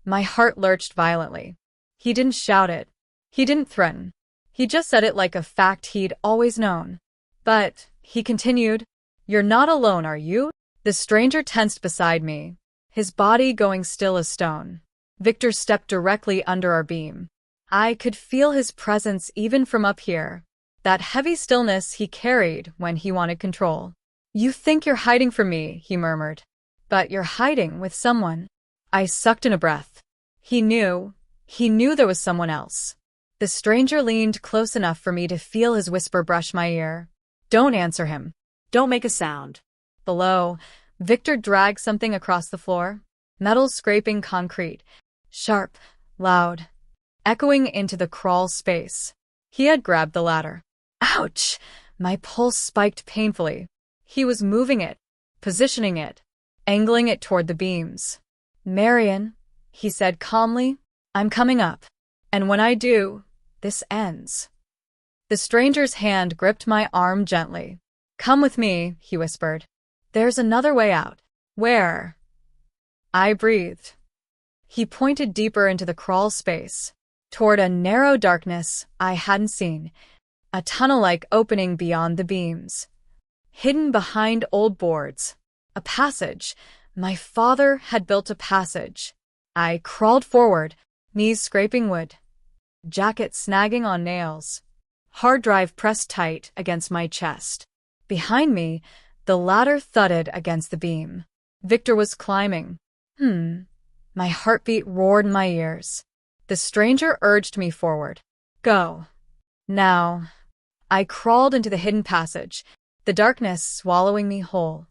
My heart lurched violently. He didn't shout it. He didn't threaten. He just said it like a fact he'd always known. But, he continued, "You're not alone, are you?" The stranger tensed beside me, his body going still as stone. Victor stepped directly under our beam. I could feel his presence even from up here, that heavy stillness he carried when he wanted control. "You think you're hiding from me," he murmured. "But you're hiding with someone." I sucked in a breath. He knew there was someone else. The stranger leaned close enough for me to feel his whisper brush my ear. "Don't answer him. Don't make a sound." Below, Victor dragged something across the floor, metal scraping concrete, sharp, loud, echoing into the crawl space. He had grabbed the ladder. Ouch! My pulse spiked painfully. He was moving it, positioning it, angling it toward the beams. "Marion," he said calmly, "I'm coming up. And when I do, this ends." The stranger's hand gripped my arm gently. "Come with me," he whispered. "There's another way out." "Where?" I breathed. He pointed deeper into the crawl space, toward a narrow darkness I hadn't seen, a tunnel-like opening beyond the beams. Hidden behind old boards. A passage. My father had built a passage. I crawled forward, knees scraping wood, jacket snagging on nails, hard drive pressed tight against my chest. Behind me, the ladder thudded against the beam. Victor was climbing. My heartbeat roared in my ears. The stranger urged me forward. "Go. Now." I crawled into the hidden passage, the darkness swallowing me whole.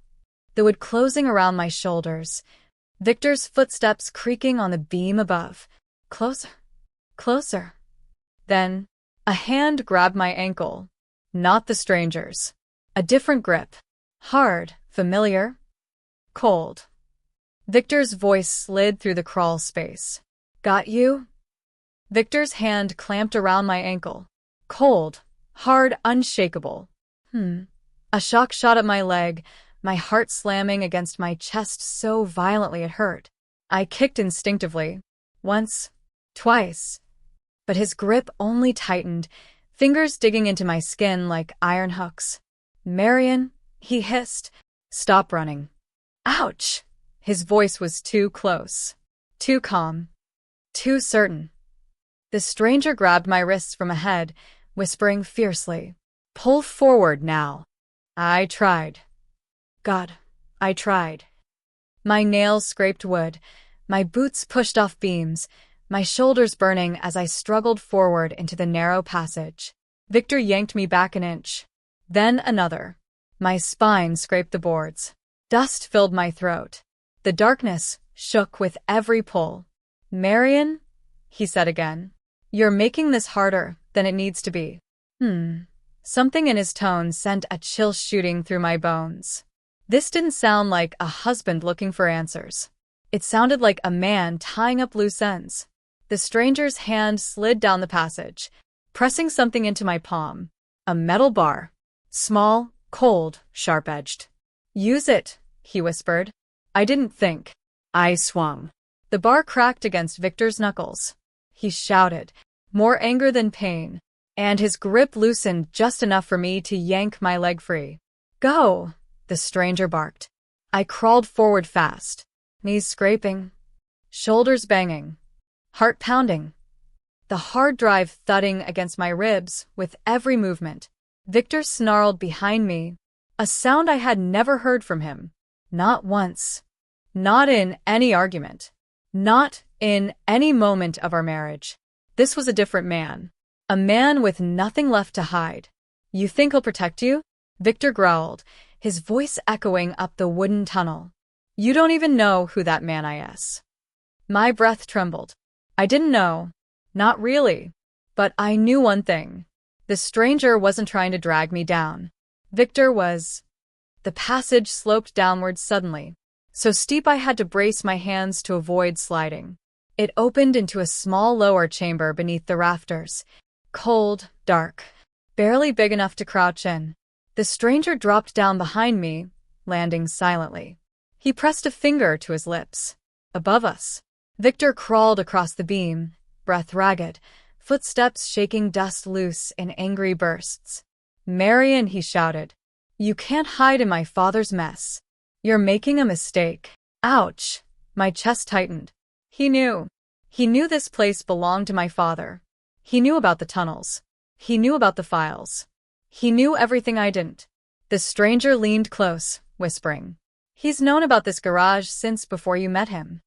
The wood closing around my shoulders. Victor's footsteps creaking on the beam above. Closer. Closer. Then, a hand grabbed my ankle. Not the stranger's. A different grip. Hard, familiar, cold. Victor's voice slid through the crawl space. "Got you?" Victor's hand clamped around my ankle. Cold, hard, unshakable. A shock shot up my leg, my heart slamming against my chest so violently it hurt. I kicked instinctively. Once, twice. But his grip only tightened, fingers digging into my skin like iron hooks. "Marion," he hissed, "stop running." Ouch! His voice was too close. Too calm. Too certain. The stranger grabbed my wrists from ahead, whispering fiercely, "Pull forward now." I tried. God, I tried. My nails scraped wood, my boots pushed off beams, my shoulders burning as I struggled forward into the narrow passage. Victor yanked me back an inch. Then another. My spine scraped the boards. Dust filled my throat. The darkness shook with every pull. "Marion," he said again, "you're making this harder than it needs to be." Something in his tone sent a chill shooting through my bones. This didn't sound like a husband looking for answers. It sounded like a man tying up loose ends. The stranger's hand slid down the passage, pressing something into my palm. A metal bar. Small, cold, sharp-edged. "Use it," he whispered. I didn't think. I swung. The bar cracked against Victor's knuckles. He shouted, more anger than pain, and his grip loosened just enough for me to yank my leg free. "Go," the stranger barked. I crawled forward fast, knees scraping, shoulders banging, heart pounding. The hard drive thudding against my ribs with every movement. Victor snarled behind me, a sound I had never heard from him. Not once. Not in any argument. Not in any moment of our marriage. This was a different man. A man with nothing left to hide. "You think he'll protect you?" Victor growled, his voice echoing up the wooden tunnel. "You don't even know who that man is." My breath trembled. I didn't know. Not really. But I knew one thing. The stranger wasn't trying to drag me down. Victor was. The passage sloped downward suddenly, so steep I had to brace my hands to avoid sliding. It opened into a small lower chamber beneath the rafters. Cold, dark, barely big enough to crouch in. The stranger dropped down behind me, landing silently. He pressed a finger to his lips. Above us, Victor crawled across the beam, breath ragged, footsteps shaking dust loose in angry bursts. "Marion," he shouted, "you can't hide in my father's mess. You're making a mistake." Ouch! My chest tightened. He knew. He knew this place belonged to my father. He knew about the tunnels. He knew about the files. He knew everything I didn't. The stranger leaned close, whispering, "He's known about this garage since before you met him."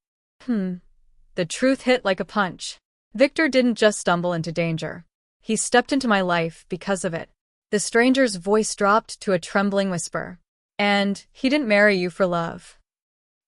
The truth hit like a punch. Victor didn't just stumble into danger. He stepped into my life because of it. The stranger's voice dropped to a trembling whisper. "And he didn't marry you for love."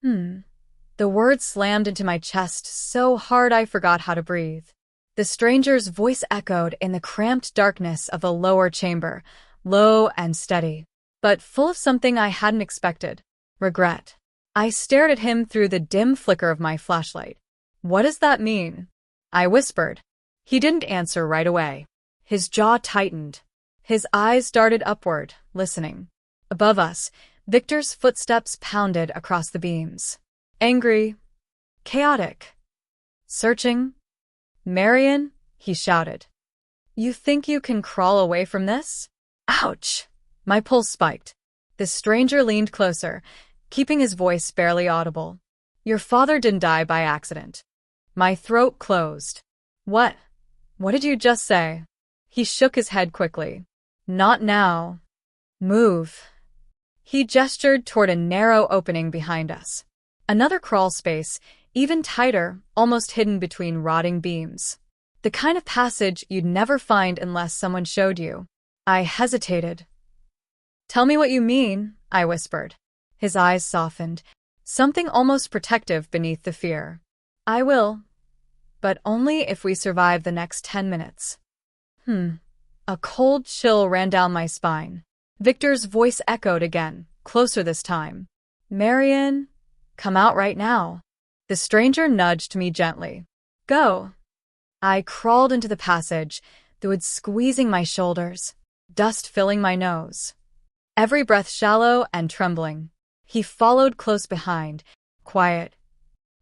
The words slammed into my chest so hard I forgot how to breathe. The stranger's voice echoed in the cramped darkness of the lower chamber, low and steady, but full of something I hadn't expected. Regret. I stared at him through the dim flicker of my flashlight. "What does that mean?" I whispered. He didn't answer right away. His jaw tightened. His eyes darted upward, listening. Above us, Victor's footsteps pounded across the beams. Angry. Chaotic. Searching. "Marion," he shouted. "You think you can crawl away from this?" Ouch! My pulse spiked. The stranger leaned closer, keeping his voice barely audible. "Your father didn't die by accident." My throat closed. What did you just say?" He shook his head quickly. "Not now. Move." He gestured toward a narrow opening behind us. Another crawl space, even tighter, almost hidden between rotting beams. The kind of passage you'd never find unless someone showed you. I hesitated. "Tell me what you mean," I whispered. His eyes softened, something almost protective beneath the fear. "I will, but only if we survive the next 10 minutes. A cold chill ran down my spine. Victor's voice echoed again, closer this time. "Marion, come out right now." The stranger nudged me gently. "Go." I crawled into the passage, the wood squeezing my shoulders, dust filling my nose. every breath shallow and trembling. He followed close behind, quiet,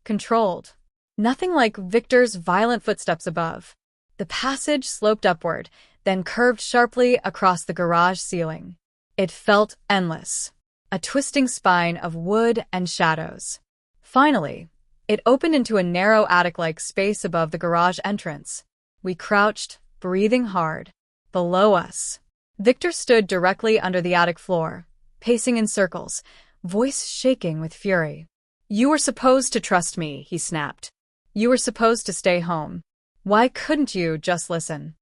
controlled. Nothing like Victor's violent footsteps above. The passage sloped upward, then curved sharply across the garage ceiling. It felt endless, a twisting spine of wood and shadows. Finally, it opened into a narrow attic-like space above the garage entrance. We crouched, breathing hard. Below us, Victor stood directly under the attic floor, pacing in circles, voice shaking with fury. "You were supposed to trust me," he snapped. "You were supposed to stay home. Why couldn't you just listen?"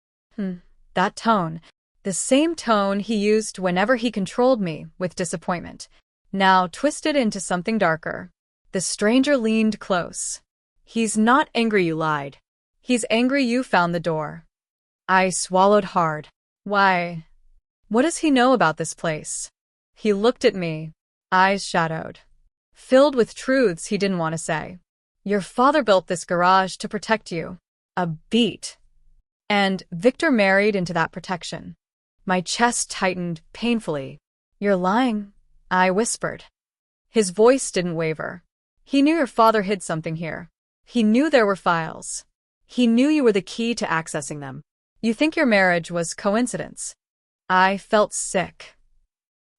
That tone, the same tone he used whenever he controlled me with disappointment, now twisted into something darker. The stranger leaned close. "He's not angry you lied. He's angry you found the door." I swallowed hard. "Why? What does he know about this place?" He looked at me, eyes shadowed, filled with truths he didn't want to say. "Your father built this garage to protect you." A beat. And Victor married into that protection. My chest tightened painfully. "You're lying," I whispered. His voice didn't waver. "He knew your father hid something here. He knew there were files. He knew you were the key to accessing them. You think your marriage was coincidence?" I felt sick.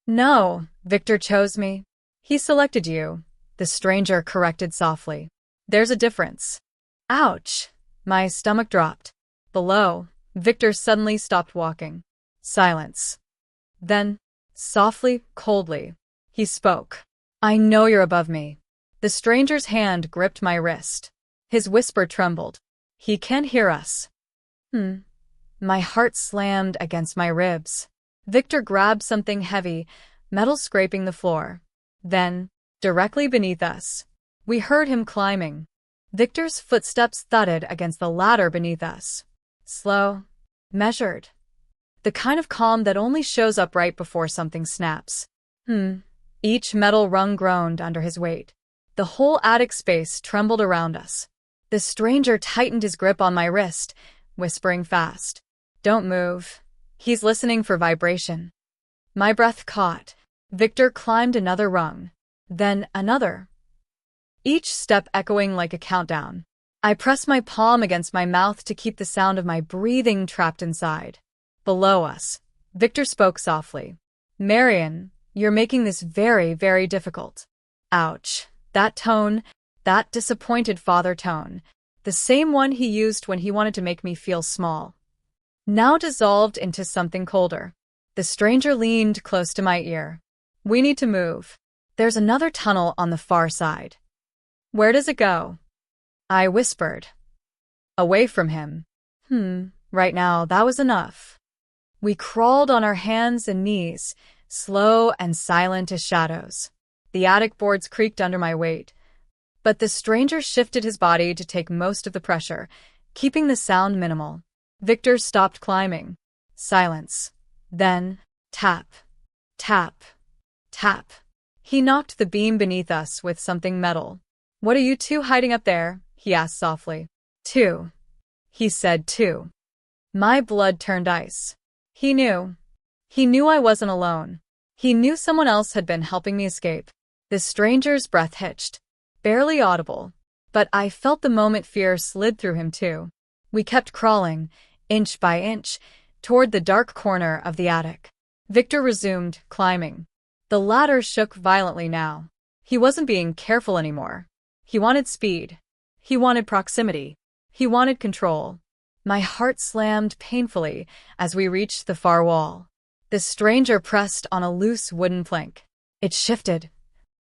"No, Victor chose me. He selected you," the stranger corrected softly. "There's a difference." Ouch! My stomach dropped. Below, Victor suddenly stopped walking. Silence. Then, softly, coldly, he spoke. "I know you're above me." The stranger's hand gripped my wrist. His whisper trembled. "He can hear us." My heart slammed against my ribs. Victor grabbed something heavy, metal scraping the floor. Then, directly beneath us, we heard him climbing. Victor's footsteps thudded against the ladder beneath us. Slow, measured. The kind of calm that only shows up right before something snaps. Each metal rung groaned under his weight. The whole attic space trembled around us. The stranger tightened his grip on my wrist, whispering fast. "Don't move. He's listening for vibration." My breath caught. Victor climbed another rung, then another, each step echoing like a countdown. I pressed my palm against my mouth to keep the sound of my breathing trapped inside. Below us, Victor spoke softly. "Marion, you're making this very, very difficult." Ouch. That tone, that disappointed father tone, the same one he used when he wanted to make me feel small, now dissolved into something colder. The stranger leaned close to my ear. "We need to move. There's another tunnel on the far side." "Where does it go?" I whispered. Away from him. Right now, that was enough. We crawled on our hands and knees, slow and silent as shadows. The attic boards creaked under my weight, but the stranger shifted his body to take most of the pressure, keeping the sound minimal. Victor stopped climbing. Silence. Then, tap, tap, tap. He knocked the beam beneath us with something metal. "What are you two hiding up there?" he asked softly. "Two." He said two. My blood turned ice. He knew. He knew I wasn't alone. He knew someone else had been helping me escape. The stranger's breath hitched, barely audible, but I felt the moment fear slid through him too. We kept crawling, inch by inch, toward the dark corner of the attic. Victor resumed climbing. The ladder shook violently now. He wasn't being careful anymore. He wanted speed. He wanted proximity. He wanted control. My heart slammed painfully as we reached the far wall. The stranger pressed on a loose wooden plank. It shifted,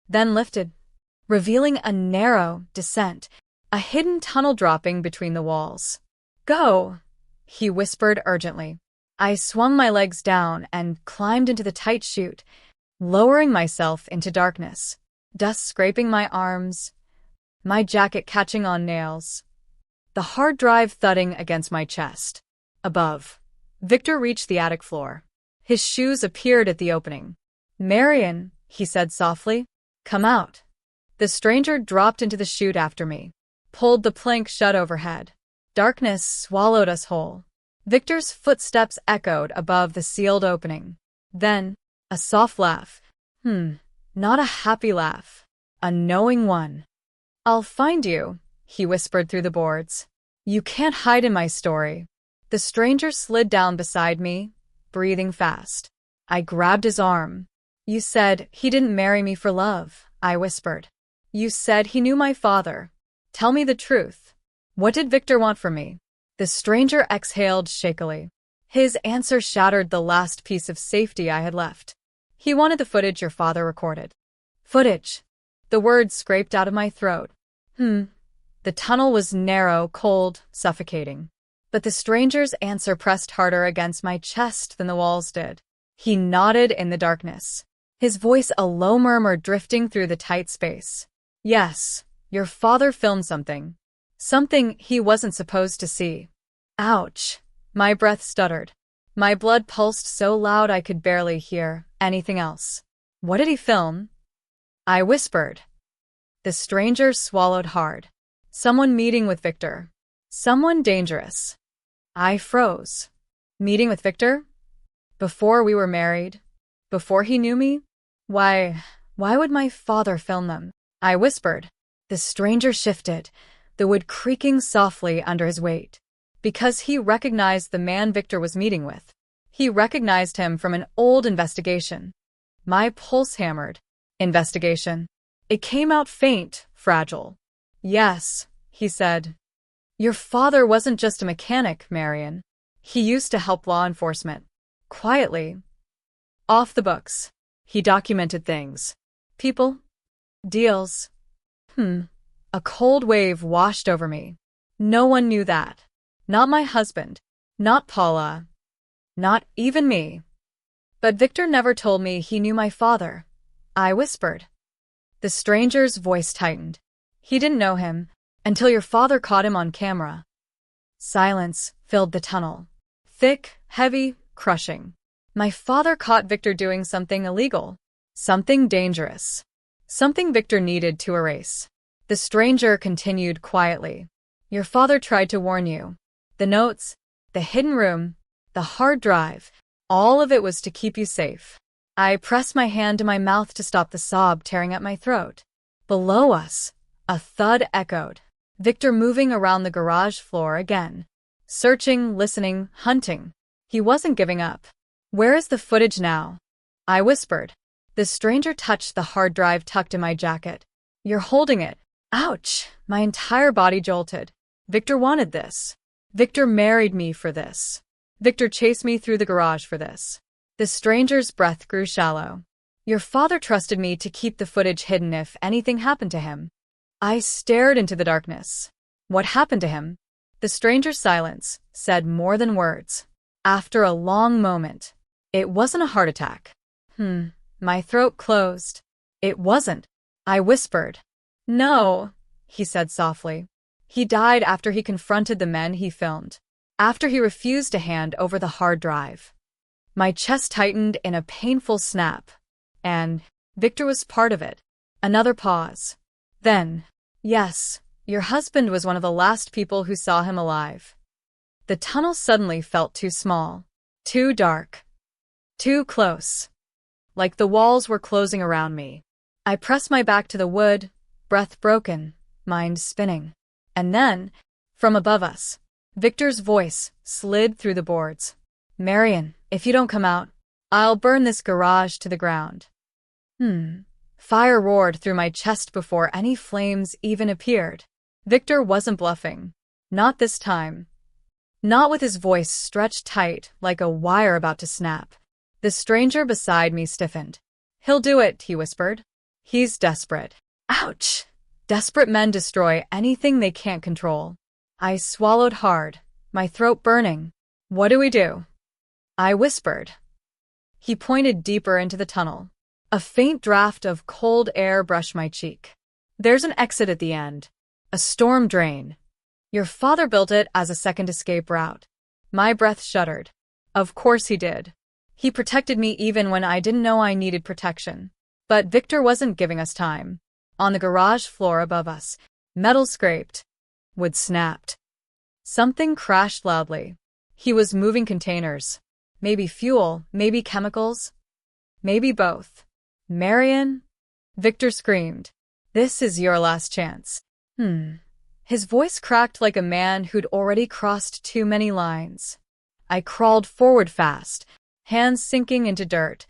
then lifted, revealing a narrow descent, a hidden tunnel dropping between the walls. "Go," he whispered urgently. I swung my legs down and climbed into the tight chute, lowering myself into darkness, dust scraping my arms, my jacket catching on nails, the hard drive thudding against my chest. Above, Victor reached the attic floor. His shoes appeared at the opening. "Marion," he said softly, "come out." The stranger dropped into the chute after me, pulled the plank shut overhead. Darkness swallowed us whole. Victor's footsteps echoed above the sealed opening. Then, A soft laugh. Not a happy laugh. A knowing one. I'll find you, he whispered through the boards. You can't hide in my story. The stranger slid down beside me, breathing fast. I grabbed his arm. You said he didn't marry me for love, I whispered. You said he knew my father. Tell me the truth. What did Victor want from me? The stranger exhaled shakily. His answer shattered the last piece of safety I had left. He wanted the footage your father recorded. Footage. The words scraped out of my throat. The tunnel was narrow, cold, suffocating. But the stranger's answer pressed harder against my chest than the walls did. He nodded in the darkness, his voice a low murmur drifting through the tight space. Yes, your father filmed something. Something he wasn't supposed to see. Ouch. My breath stuttered. My blood pulsed so loud I could barely hear anything else. What did he film? I whispered. The stranger swallowed hard. Someone meeting with Victor. Someone dangerous. I froze. Meeting with Victor? Before we were married? Before he knew me? Why would my father film them? I whispered. The stranger shifted, the wood creaking softly under his weight. Because he recognized the man Victor was meeting with. He recognized him from an old investigation. My pulse hammered. Investigation. It came out faint, fragile. Yes, he said. Your father wasn't just a mechanic, Marion. He used to help law enforcement. Quietly. Off the books. He documented things. People. Deals. A cold wave washed over me. No one knew that. Not my husband. Not Paula. Not even me. But Victor never told me he knew my father. I whispered. The stranger's voice tightened. He didn't know him until your father caught him on camera. Silence filled the tunnel. Thick, heavy, crushing. My father caught Victor doing something illegal. Something dangerous. Something Victor needed to erase. The stranger continued quietly. Your father tried to warn you. The notes, the hidden room, the hard drive, all of it was to keep you safe. I pressed my hand to my mouth to stop the sob tearing at my throat. Below us, a thud echoed. Victor moving around the garage floor again. Searching, listening, hunting. He wasn't giving up. Where is the footage now? I whispered. The stranger touched the hard drive tucked in my jacket. You're holding it. Ouch! My entire body jolted. Victor wanted this. Victor married me for this. Victor chased me through the garage for this. The stranger's breath grew shallow. Your father trusted me to keep the footage hidden if anything happened to him. I stared into the darkness. What happened to him? The stranger's silence said more than words. After a long moment, it wasn't a heart attack. My throat closed. It wasn't. I whispered. No, he said softly. He died after he confronted the men he filmed. After he refused to hand over the hard drive. My chest tightened in a painful snap. And Victor was part of it. Another pause. Then, yes, your husband was one of the last people who saw him alive. The tunnel suddenly felt too small, too dark, too close. Like the walls were closing around me. I pressed my back to the wood, breath broken, mind spinning. And then, from above us, Victor's voice slid through the boards. Marion, if you don't come out, I'll burn this garage to the ground. Fire roared through my chest before any flames even appeared. Victor wasn't bluffing. Not this time. Not with his voice stretched tight like a wire about to snap. The stranger beside me stiffened. He'll do it, he whispered. He's desperate. Ouch! Desperate men destroy anything they can't control. I swallowed hard, my throat burning. What do we do? I whispered. He pointed deeper into the tunnel. A faint draft of cold air brushed my cheek. There's an exit at the end. A storm drain. Your father built it as a second escape route. My breath shuddered. Of course he did. He protected me even when I didn't know I needed protection. But Victor wasn't giving us time. On the garage floor above us, metal scraped. Wood snapped. Something crashed loudly. He was moving containers. Maybe fuel, maybe chemicals. Maybe both. Marion? Victor screamed. This is your last chance. His voice cracked like a man who'd already crossed too many lines. I crawled forward fast, hands sinking into dirt,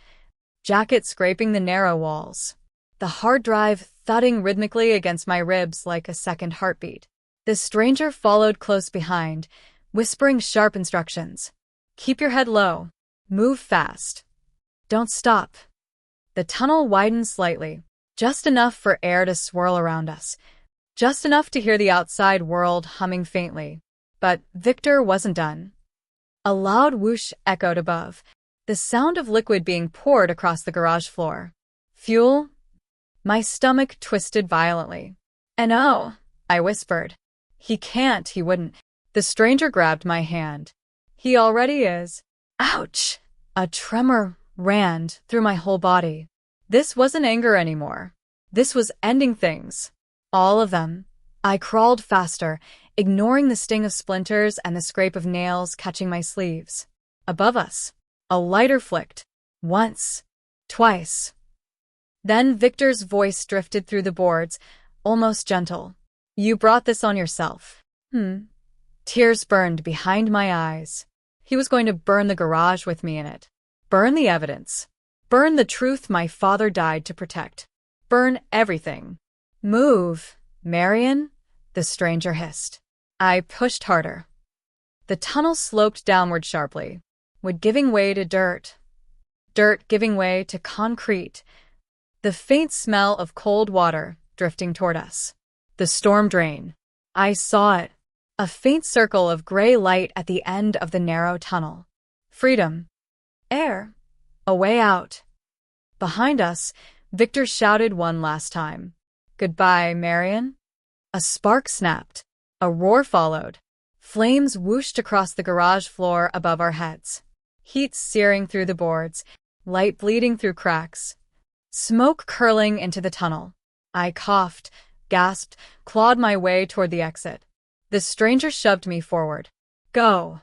jacket scraping the narrow walls. The hard drive thudding rhythmically against my ribs like a second heartbeat. The stranger followed close behind, whispering sharp instructions. Keep your head low. Move fast. Don't stop. The tunnel widened slightly, just enough for air to swirl around us, just enough to hear the outside world humming faintly. But Victor wasn't done. A loud whoosh echoed above, the sound of liquid being poured across the garage floor. Fuel? My stomach twisted violently. "No," I whispered. He wouldn't. The stranger grabbed my hand. "He already is." Ouch! A tremor ran through my whole body. This wasn't anger anymore. This was ending things. All of them. I crawled faster, ignoring the sting of splinters and the scrape of nails catching my sleeves. Above us, a lighter flicked. Once. Twice. Then Victor's voice drifted through the boards, almost gentle. "You brought this on yourself." Tears burned behind my eyes. He was going to burn the garage with me in it. Burn the evidence. Burn the truth my father died to protect. Burn everything. "Move, Marion," the stranger hissed. I pushed harder. The tunnel sloped downward sharply, wood giving way to dirt. Dirt giving way to concrete. The faint smell of cold water drifting toward us. The storm drain. I saw it. A faint circle of gray light at the end of the narrow tunnel. Freedom. Air. A way out. Behind us, Victor shouted one last time. "Goodbye, Marion." A spark snapped. A roar followed. Flames whooshed across the garage floor above our heads. Heat searing through the boards, light bleeding through cracks. Smoke curling into the tunnel. I coughed, gasped, clawed my way toward the exit. The stranger shoved me forward. "Go."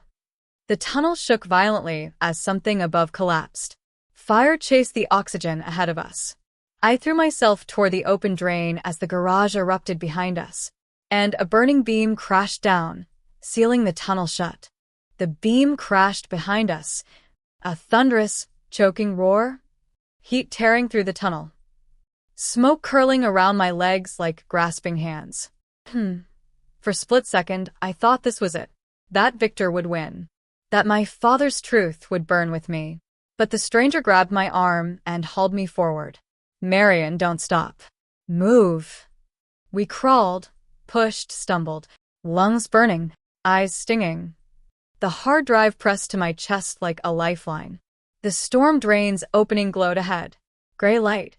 The tunnel shook violently as something above collapsed. Fire chased the oxygen ahead of us. I threw myself toward the open drain as the garage erupted behind us, and a burning beam crashed down, sealing the tunnel shut. The beam crashed behind us. A thunderous, choking roar. Heat tearing through the tunnel. Smoke curling around my legs like grasping hands. For a split second, I thought this was it. That Victor would win. That my father's truth would burn with me. But the stranger grabbed my arm and hauled me forward. "Marion, don't stop. Move." We crawled, pushed, stumbled, lungs burning, eyes stinging. The hard drive pressed to my chest like a lifeline. The storm drain's opening glowed ahead. Gray light,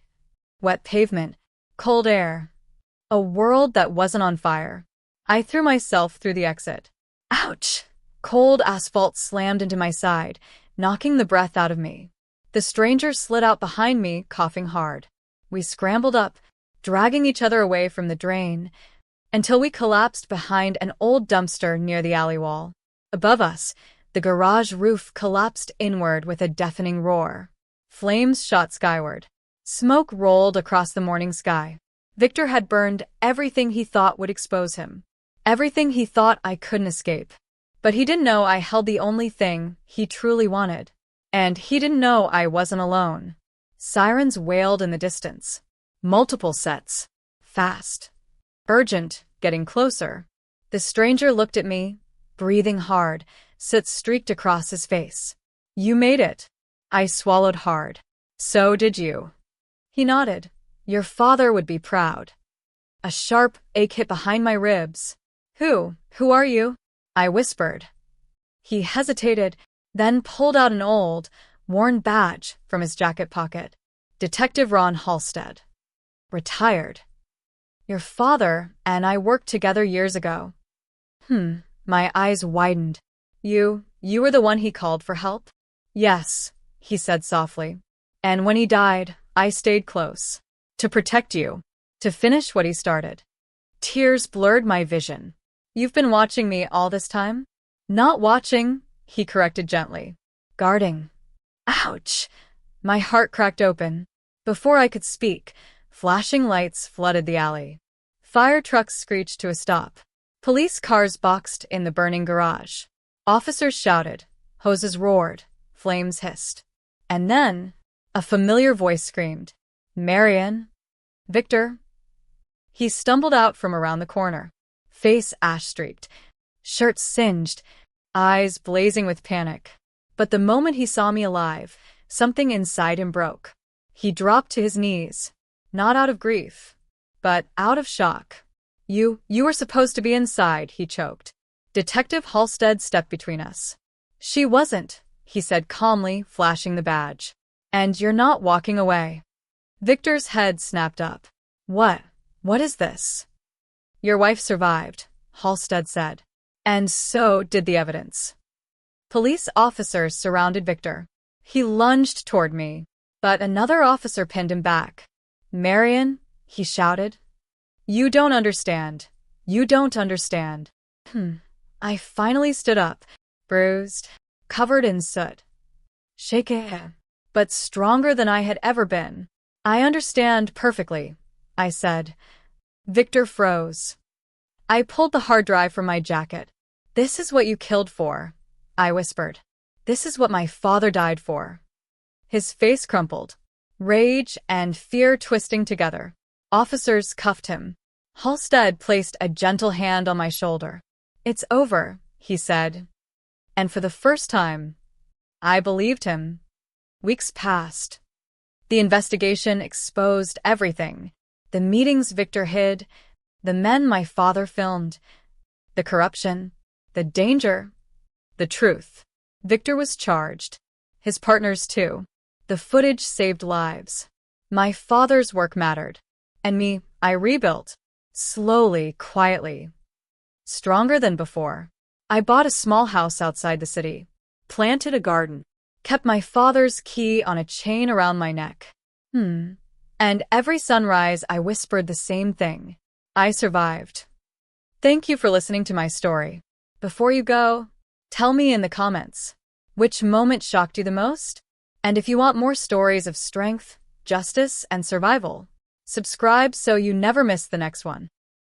wet pavement, cold air. A world that wasn't on fire. I threw myself through the exit. Ouch! Cold asphalt slammed into my side, knocking the breath out of me. The stranger slid out behind me, coughing hard. We scrambled up, dragging each other away from the drain, until we collapsed behind an old dumpster near the alley wall. Above us, the garage roof collapsed inward with a deafening roar. Flames shot skyward. Smoke rolled across the morning sky. Victor had burned everything he thought would expose him. Everything he thought I couldn't escape. But he didn't know I held the only thing he truly wanted. And he didn't know I wasn't alone. Sirens wailed in the distance. Multiple sets. Fast. Urgent, getting closer. The stranger looked at me, breathing hard, soot streaked across his face. "You made it." I swallowed hard. "So did you." He nodded. "Your father would be proud." A sharp ache hit behind my ribs. Who are you?" I whispered. He hesitated, then pulled out an old, worn badge from his jacket pocket. "Detective Ron Halstead. Retired. Your father and I worked together years ago." My eyes widened. You were the one he called for help?" "Yes," he said softly. "And when he died, I stayed close. To protect you. To finish what he started." Tears blurred my vision. "You've been watching me all this time?" "Not watching," he corrected gently. "Guarding." Ouch! My heart cracked open. Before I could speak, flashing lights flooded the alley. Fire trucks screeched to a stop. Police cars boxed in the burning garage. Officers shouted. Hoses roared. Flames hissed. And then, a familiar voice screamed, "Marion? Victor?" He stumbled out from around the corner, face ash-streaked, shirt singed, eyes blazing with panic. But the moment he saw me alive, something inside him broke. He dropped to his knees, not out of grief, but out of shock. You were supposed to be inside," he choked. Detective Halstead stepped between us. "She wasn't," he said calmly, flashing the badge. "And you're not walking away." Victor's head snapped up. What is this?" "Your wife survived," Halstead said. "And so did the evidence." Police officers surrounded Victor. He lunged toward me, but another officer pinned him back. "Marion," he shouted. "You don't understand. You don't understand." I finally stood up, bruised, covered in soot. Shaken, but stronger than I had ever been. "I understand perfectly," I said. Victor froze. I pulled the hard drive from my jacket. "This is what you killed for," I whispered. "This is what my father died for." His face crumpled, rage and fear twisting together. Officers cuffed him. Halstead placed a gentle hand on my shoulder. "It's over," he said. And for the first time, I believed him. Weeks passed. The investigation exposed everything. The meetings Victor hid, the men my father filmed, the corruption, the danger, the truth. Victor was charged. His partners too. The footage saved lives. My father's work mattered. And me, I rebuilt. Slowly, quietly. Stronger than before. I bought a small house outside the city. Planted a garden. Kept my father's key on a chain around my neck. And every sunrise I whispered the same thing. I survived. Thank you for listening to my story. Before you go, tell me in the comments, which moment shocked you the most? And if you want more stories of strength, justice, and survival, subscribe so you never miss the next one.